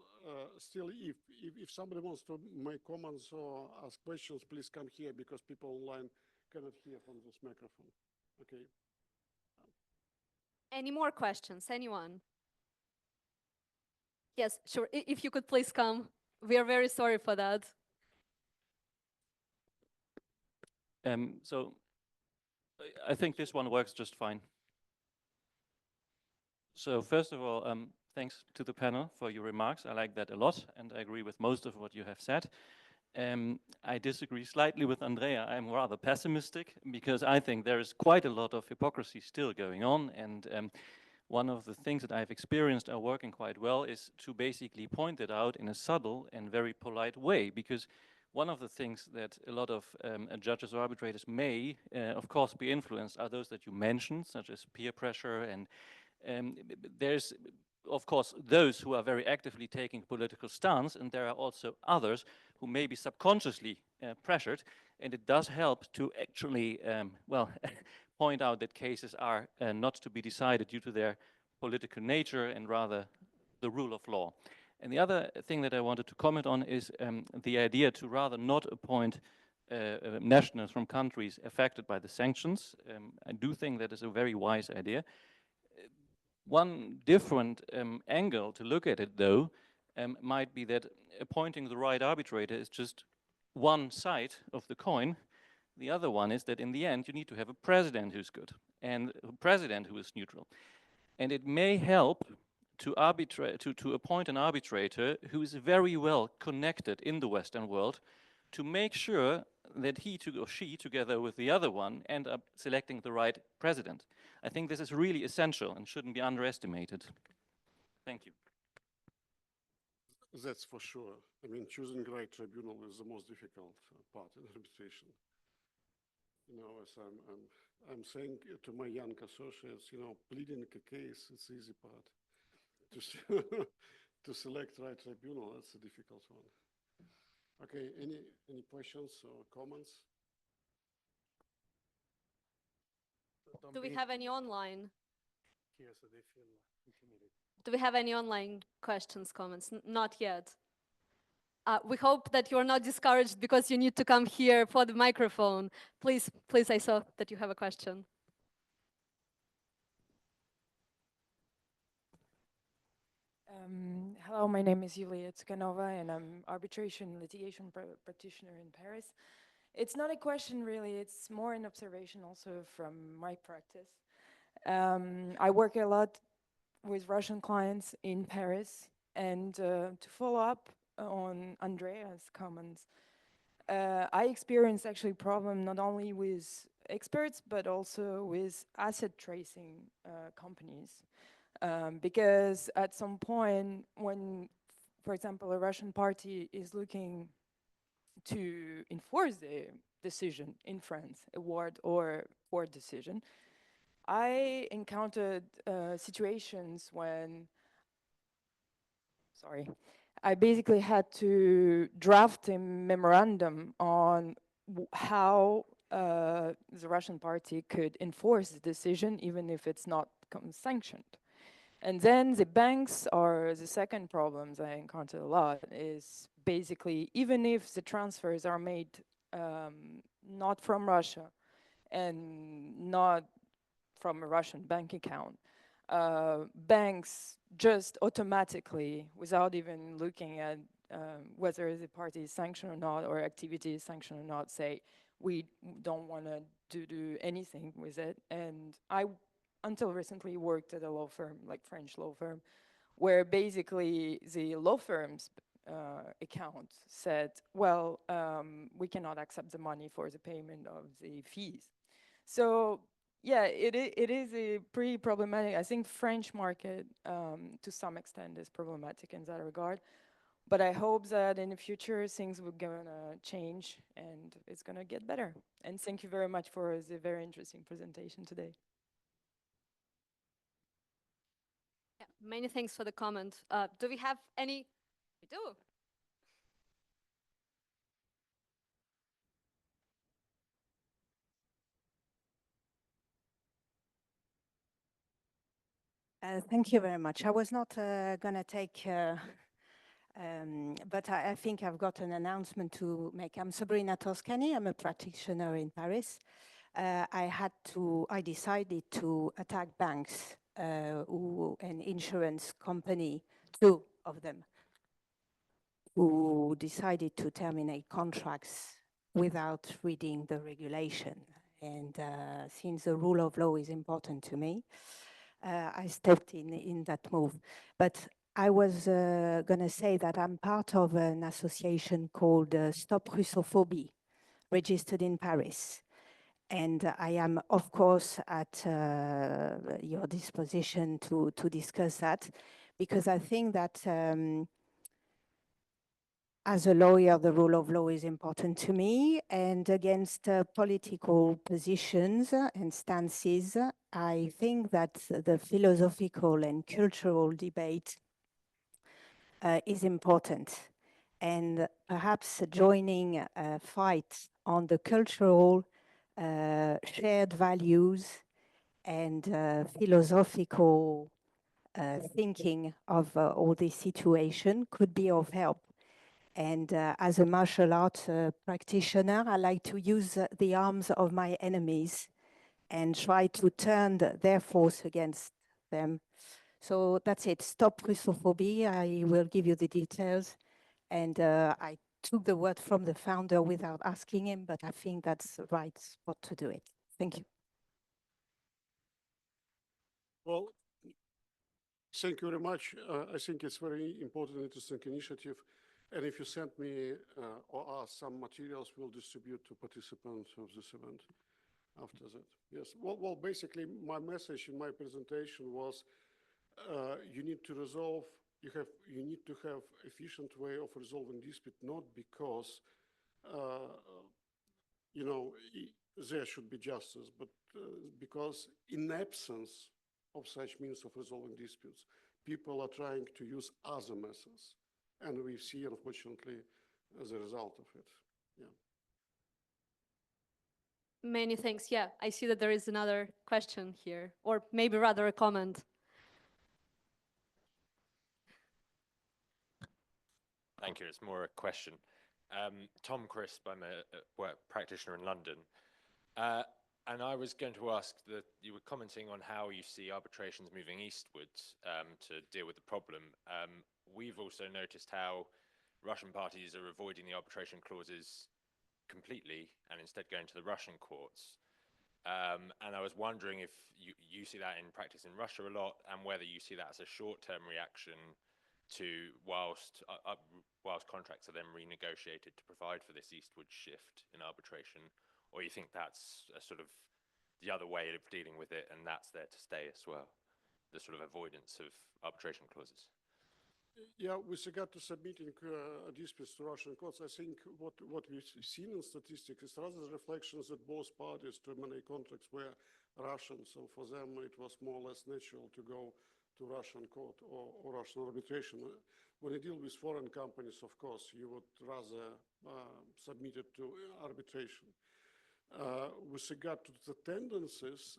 still, if somebody wants to make comments or ask questions, please come here, because people online cannot hear from this microphone. Okay. Any more questions? Anyone? Yes, sure. If you could please come. We are very sorry for that. So I think this one works just fine. So first of all, thanks to the panel for your remarks. I like that a lot, and I agree with most of what you have said. I disagree slightly with Andrea. I'm rather pessimistic, because I think there is quite a lot of hypocrisy still going on, and one of the things that I've experienced are working quite well is to basically point it out in a subtle and very polite way, because one of the things that a lot of judges or arbitrators may, of course, be influenced are those that you mentioned, such as peer pressure, and there's, of course, those who are very actively taking political stance, and there are also others who may be subconsciously pressured, and it does help to actually, well, point out that cases are not to be decided due to their political nature and rather the rule of law. And the other thing that I wanted to comment on is the idea to rather not appoint nationals from countries affected by the sanctions. I do think that is a very wise idea. One different angle to look at it, though, might be that appointing the right arbitrator is just one side of the coin. The other one is that in the end, you need to have a president who's good and a president who is neutral. And it may help to appoint an arbitrator who is very well connected in the Western world to make sure that he or she, together with the other one, end up selecting the right president. I think this is really essential and shouldn't be underestimated. Thank you. That's for sure. I mean, choosing the right tribunal is the most difficult part in arbitration. You know, as I'm saying to my young associates, you know, pleading a case, it's the easy part. To select right tribunal, that's a difficult one. Okay, any questions or comments? Do we have any online? Here, so they feel intimidated. Do we have any online questions, comments? Not yet. We hope that you're not discouraged because you need to come here for the microphone. Please, I saw that you have a question. Hello, my name is Yulia Tsukanova, and I'm arbitration litigation practitioner in Paris. It's not a question really, it's more an observation also from my practice. I work a lot with Russian clients in Paris, and to follow up on Andrea's comments, I experienced actually problem not only with experts, but also with asset tracing companies. Because at some point when, for example, a Russian party is looking to enforce the decision in France, award or court decision, I encountered situations when, I basically had to draft a memorandum on how the Russian party could enforce the decision, even if it's not sanctioned. And then the banks are the second problems I encounter a lot is basically, even if the transfers are made not from Russia and not from a Russian bank account, banks just automatically, without even looking at whether the party is sanctioned or not, or activity is sanctioned or not, say, we don't want to do anything with it. And I, until recently, worked at a law firm, like French law firm, where basically the law firm's account said, well, we cannot accept the money for the payment of the fees. So yeah, it is a pretty problematic. I think French market, to some extent, is problematic in that regard. But I hope that in the future things will gonna change and it's gonna get better. And thank you very much for the very interesting presentation today. Yeah. Many thanks for the comment. Do we have any? We do. Thank you very much. I was not going to take, but I think I've got an announcement to make. I'm Sabrina Toscani. I'm a practitioner in Paris. I decided to attack banks and insurance company, two of them, who decided to terminate contracts without reading the regulation. And since the rule of law is important to me, I stepped in that move. But I was going to say that I'm part of an association called Stop Russophobie, registered in Paris. And I am, of course, at your disposition to discuss that, because I think that as a lawyer, the rule of law is important to me, and against political positions and stances, I think that the philosophical and cultural debate is important. And perhaps joining a fight on the cultural shared values and philosophical thinking of all this situation could be of help. And as a martial arts practitioner, I like to use the arms of my enemies and try to turn their force against them. So that's it. Stop Russophobie. I will give you the details. And I took the word from the founder without asking him, but I think that's the right spot to do it. Thank you. Well, thank you very much. I think it's very important, interesting initiative. And if you send me or us some materials, we'll distribute to participants of this event after that. Yes. Well, basically, my message in my presentation was you need to resolve. You need to have efficient way of resolving dispute, not because you know there should be justice, but because in absence of such means of resolving disputes, people are trying to use other methods. And we see, unfortunately, as a result of it. Yeah. Many thanks. Yeah, I see that there is another question here, or maybe rather a comment. Thank you. It's more a question. Tom Crisp, I'm a practitioner in London. And I was going to ask that you were commenting on how you see arbitrations moving eastwards to deal with the problem. We've also noticed how Russian parties are avoiding the arbitration clauses completely and instead going to the Russian courts. And I was wondering if you see that in practice in Russia a lot, and whether you see that as a short-term reaction to whilst contracts are then renegotiated to provide for this eastward shift in arbitration, or you think that's a sort of the other way of dealing with it, and that's there to stay as well, the sort of avoidance of arbitration clauses? Yeah, with regard to submitting disputes to Russian courts, I think what we've seen in statistics is rather reflections that both parties terminate contracts were Russian, so for them it was more or less natural to go to Russian court or Russian arbitration. When you deal with foreign companies, of course, you would rather submit it to arbitration. With regard to the tendencies,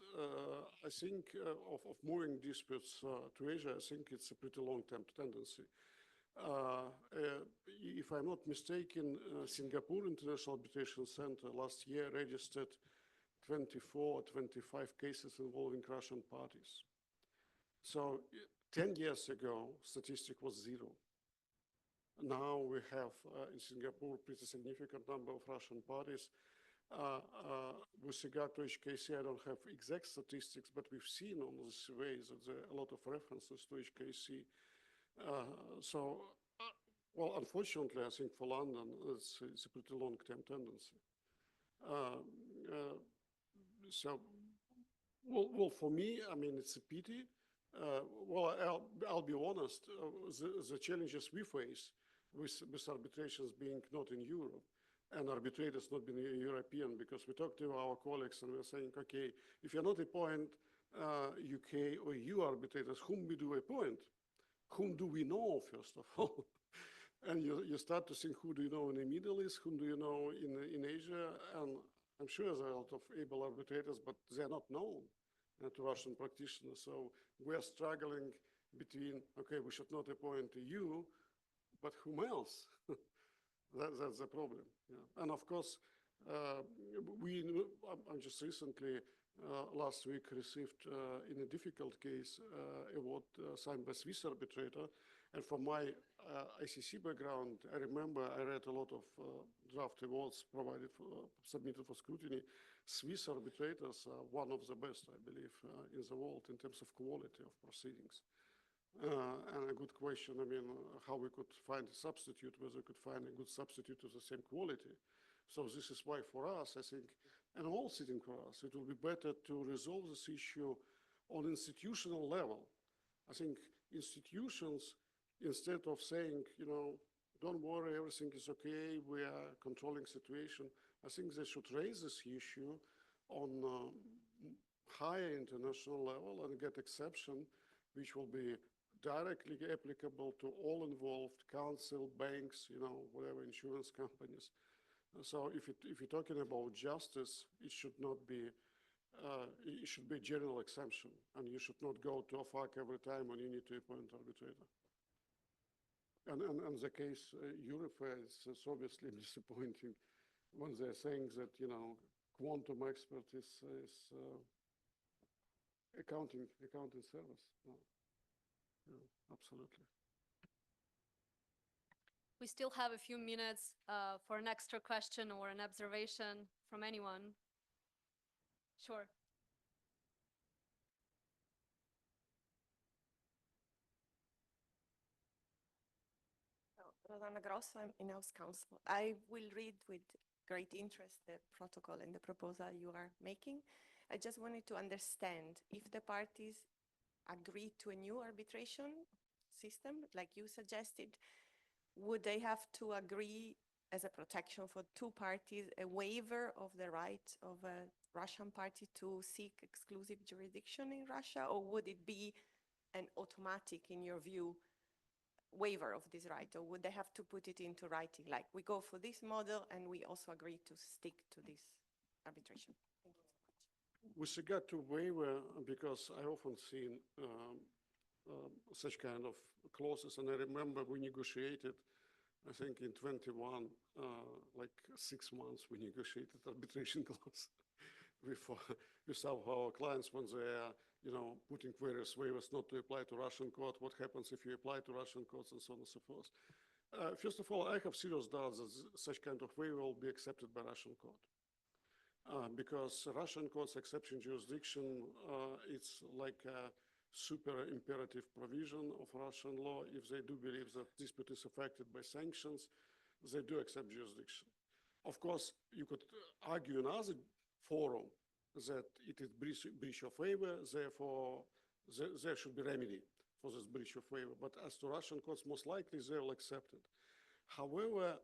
I think of moving disputes to Asia, I think it's a pretty long-term tendency. If I'm not mistaken, Singapore International Arbitration Center last year registered 24, 25 cases involving Russian parties. So 10 years ago, statistic was 0. Now we have in Singapore pretty significant number of Russian parties. With regard to HKC, I don't have exact statistics, but we've seen on the surveys that there are a lot of references to HKC. Well, unfortunately, I think for London, it's a pretty long-term tendency. Well, for me, I mean, it's a pity. Well, I'll be honest, the challenges we face with arbitrations being not in Europe, and arbitrators not being European, because we talk to our colleagues and we're saying, okay, if you're not appointed UK or EU arbitrators, whom we do appoint, whom do we know, first of all? And you start to think, who do you know in the Middle East, whom do you know in Asia? And I'm sure there are a lot of able arbitrators, but they're not known to Russian practitioners. So we're struggling between, okay, we should not appoint you, but whom else? That's the problem. Yeah. And of course, I just recently, last week, received in a difficult case award signed by Swiss arbitrator. And from my ICC background, I remember I read a lot of draft awards submitted for scrutiny. Swiss arbitrators are one of the best, I believe, in the world in terms of quality of proceedings. And a good question, I mean, how we could find a substitute, whether we could find a good substitute of the same quality. So this is why for us, I think, and all sitting for us, it will be better to resolve this issue on institutional level. I think institutions, instead of saying, you know, don't worry, everything is okay, we are controlling situation, I think they should raise this issue on higher international level and get exception, which will be directly applicable to all involved, council, banks, you know, whatever, insurance companies. So if you're talking about justice, it should not be, it should be a general exemption, and you should not go to a FAC every time when you need to appoint arbitrator. And the case you refer is obviously disappointing when they're saying that, you know, quantum expert is accounting service. No. Yeah, absolutely. We still have a few minutes for an extra question or an observation from anyone. Sure. Rosanna Grosso, I'm in-house counsel. I will read with great interest the protocol and the proposal you are making. I just wanted to understand if the parties agree to a new arbitration system, like you suggested, would they have to agree as a protection for two parties, a waiver of the right of a Russian party to seek exclusive jurisdiction in Russia, or would it be an automatic, in your view, waiver of this right, or would they have to put it into writing, like we go for this model and we also agree to stick to this arbitration? Thank you so much. With regard to waiver, because I often seen such kind of clauses, and I remember we negotiated, I think in 21, like 6 months, we negotiated arbitration clause with some of our clients when they are, you know, putting various waivers not to apply to Russian court, what happens if you apply to Russian courts, and so on and so forth. First of all, I have serious doubts that such kind of waiver will be accepted by Russian court. Because Russian court's exception jurisdiction, it's like a super imperative provision of Russian law. If they do believe that dispute is affected by sanctions, they do accept jurisdiction. Of course, you could argue in other forum that it is breach of waiver, therefore there should be remedy for this breach of waiver. But as to Russian courts, most likely they will accept it. However,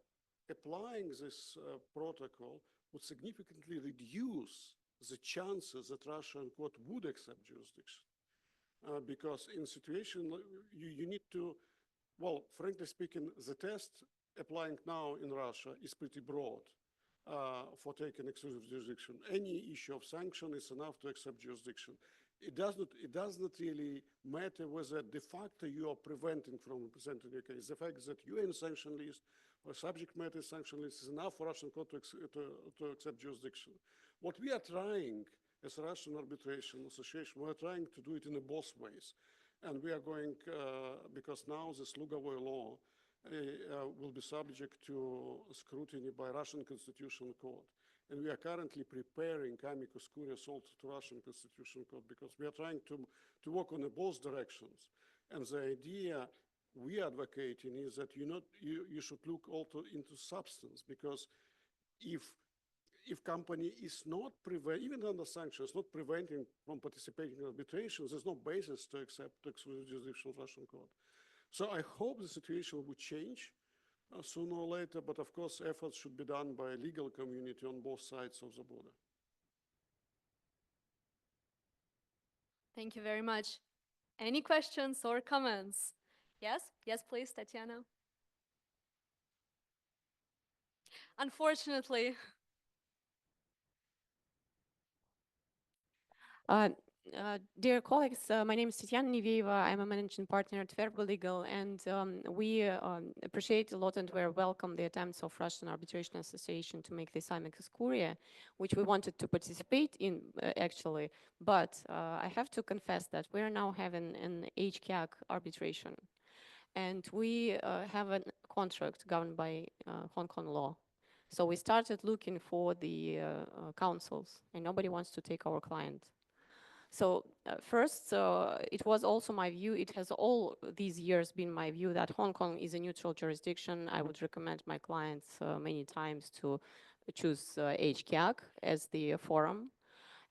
applying this protocol would significantly reduce the chances that Russian court would accept jurisdiction. Because in situation, you need to, well, frankly speaking, the test applying now in Russia is pretty broad for taking exclusive jurisdiction. Any issue of sanction is enough to accept jurisdiction. It does not really matter whether de facto you are preventing from presenting your case. The fact that you are in sanction list or subject matter sanction list is enough for Russian court to accept jurisdiction. What we are trying as a Russian Arbitration Association, we are trying to do it in both ways. And we are going, because now this Lugovoy law will be subject to scrutiny by Russian Constitutional Court. And we are currently preparing amicus curiae also to Russian Constitutional Court, because we are trying to work on both directions. And the idea we are advocating is that you should look also into substance, because if company is not even under sanctions, not preventing from participating in arbitration, there's no basis to accept exclusive jurisdiction of Russian court. So I hope the situation will change sooner or later, but of course efforts should be done by legal community on both sides of the border. Thank you very much. Any questions or comments? Yes? Yes, please, Tatiana. Unfortunately. Dear colleagues, my name is Tatiana Nevieva. I'm a managing partner at Verbo Legal, and we appreciate a lot and we welcome the attempts of Russian Arbitration Association to make this amicus curiae, which we wanted to participate in actually, but I have to confess that we are now having an HCAC arbitration, and we have a contract governed by Hong Kong law. So we started looking for the counsels, and nobody wants to take our client. So first, it was also my view, it has all these years been my view that Hong Kong is a neutral jurisdiction. I would recommend my clients many times to choose HCAC as the forum.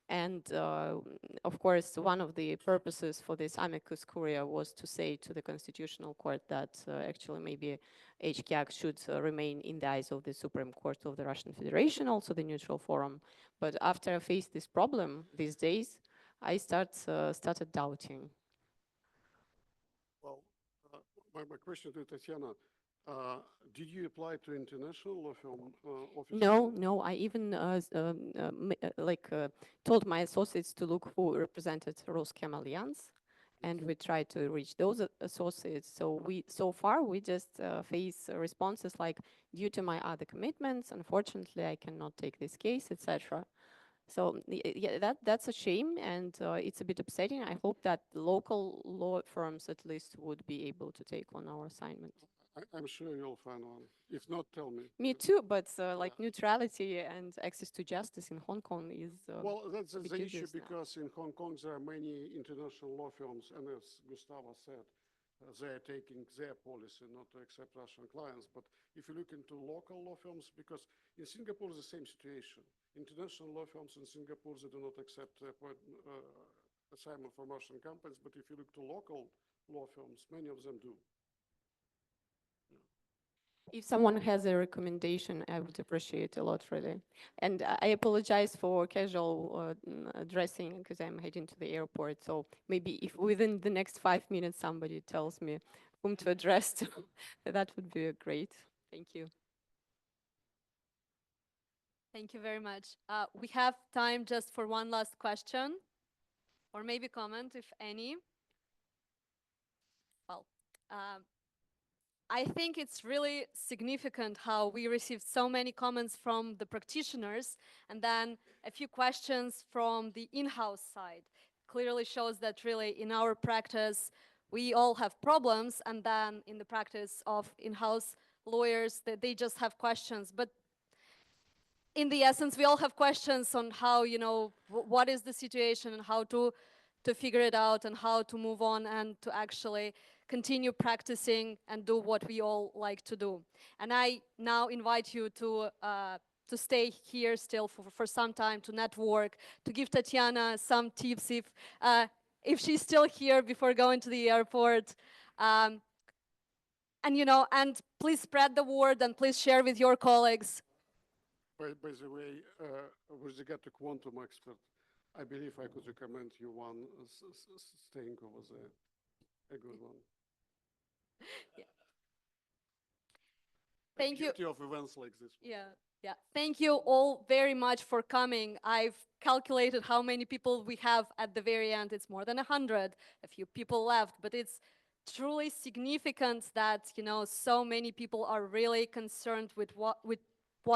And of course, one of the purposes for this amicus curiae was to say to the Constitutional Court that actually maybe HCAC should remain in the eyes of the Supreme Court of the Russian Federation, also the neutral forum. But after I faced this problem these days, I started doubting. Well, my question to Tatiana, did you apply to international law firm office? No, I even told my associates to look who represented Roskam Alliance, and we tried to reach those associates. So far we just face responses like, due to my other commitments, unfortunately I cannot take this case, etc. So yeah, that's a shame, and it's a bit upsetting. I hope that local law firms at least would be able to take on our assignment. I'm sure you'll find one. If not, tell me. Me too, but like neutrality and access to justice in Hong Kong is well, that's the issue now. because in Hong Kong there are many international law firms, and as Gustavo said, they are taking their policy not to accept Russian clients. But if you look into local law firms, because in Singapore is the same situation. International law firms in Singapore, they do not accept assignment from Russian companies. But if you look to local law firms, many of them do. If someone has a recommendation, I would appreciate a lot, really. And I apologize for casual dressing because I'm heading to the airport. So maybe if within the next 5 minutes somebody tells me whom to address to, that would be great. Thank you. Thank you very much. We have time just for one last question, or maybe comment, if any. Well, I think it's really significant how we received so many comments from the practitioners and then a few questions from the in-house side. Clearly shows that really in our practice, we all have problems, and then in the practice of in-house lawyers, that they just have questions. But in the essence, we all have questions on how, you know, what is the situation and how to figure it out and how to move on and to actually continue practicing and do what we all like to do. And I now invite you to stay here still for some time, to network, to give Tatiana some tips if she's still here before going to the airport. And, you know, and please spread the word and please share with your colleagues. By the way, with regard to quantum expert, I believe I could recommend you one staying over there, a good one. Yeah. Thank you. Beauty of events like this one. Yeah. Thank you all very much for coming. I've calculated how many people we have at the very end. It's more than 100. A few people left, but it's truly significant that, you know, so many people are really concerned with what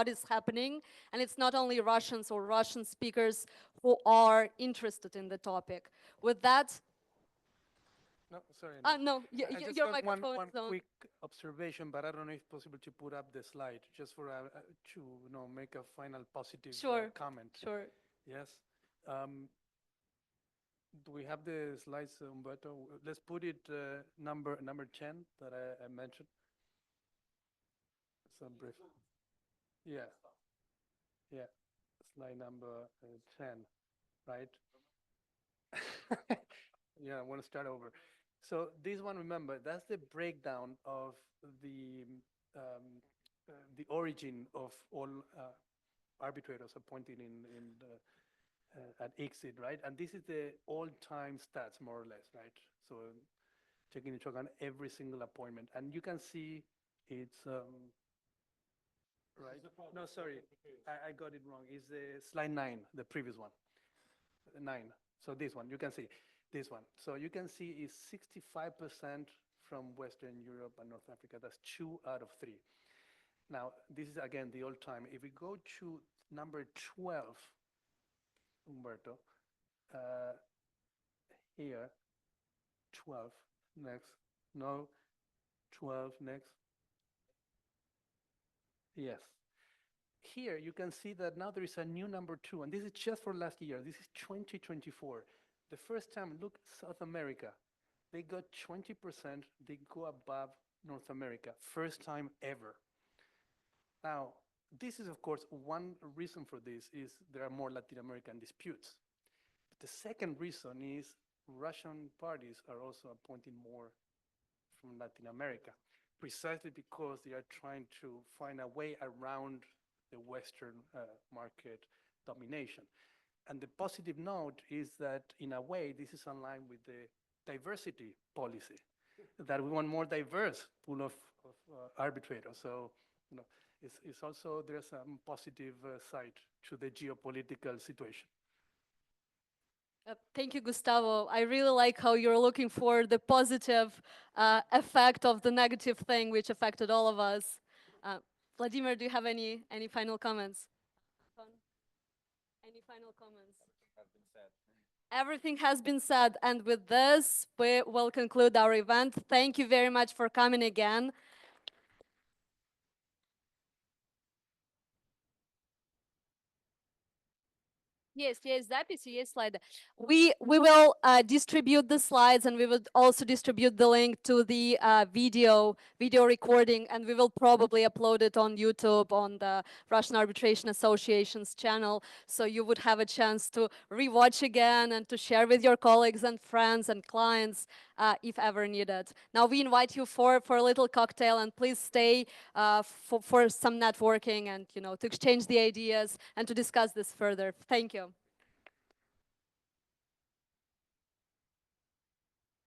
is happening, and it's not only Russians or Russian speakers who are interested in the topic. With that, no, sorry. no, just your got microphone one is on. quick observation, but I don't know if it's possible to put up the slide just for to make a final positive comment. Sure. Yes. Do we have the slides, Umberto? Let's put it number 10 that I mentioned. Some brief. Yeah. Yeah. Slide number 10, right? Yeah, I want to start over. So this one, remember, that's the breakdown of the origin of all arbitrators appointed in at exit, right? And this is the all-time stats, more or less, right? So taking into account every single appointment. And you can see it's, right? No, sorry, I got it wrong. It's slide 9, the previous one. 9. So this one, you can see this one. So you can see it's 65% from Western Europe and North Africa. That's 2 out of 3. Now, this is again the old time. If we go to number 12, Umberto, here, 12, next, no, 12, next. Yes. Here you can see that now there is a new number 2, and this is just for last year. This is 2024. The first time, look, South America. They got 20%, they go above North America. First time ever. Now, this is, of course, one reason for this is there are more Latin American disputes. But the second reason is Russian parties are also appointing more from Latin America, precisely because they are trying to find a way around the Western market domination. And the positive note is that, in a way, this is in line with the diversity policy, that we want more diverse pool of arbitrators. So, you know, it's also, there's some positive side to the geopolitical situation. Thank you, Gustavo. I really like how you're looking for the positive effect of the negative thing which affected all of us. Vladimir, do you have any final comments? Any final comments? Everything has been said. And with this, we will conclude our event. Thank you very much for coming again. Yes, запись, есть слайды. We will distribute the slides, and we will also distribute the link to the video recording, and we will probably upload it on YouTube on the Russian Arbitration Association's channel, so you would have a chance to rewatch again and to share with your colleagues and friends and clients if ever needed. Now we invite you for a little cocktail, and please stay for some networking and to exchange the ideas and to discuss this further. Thank you.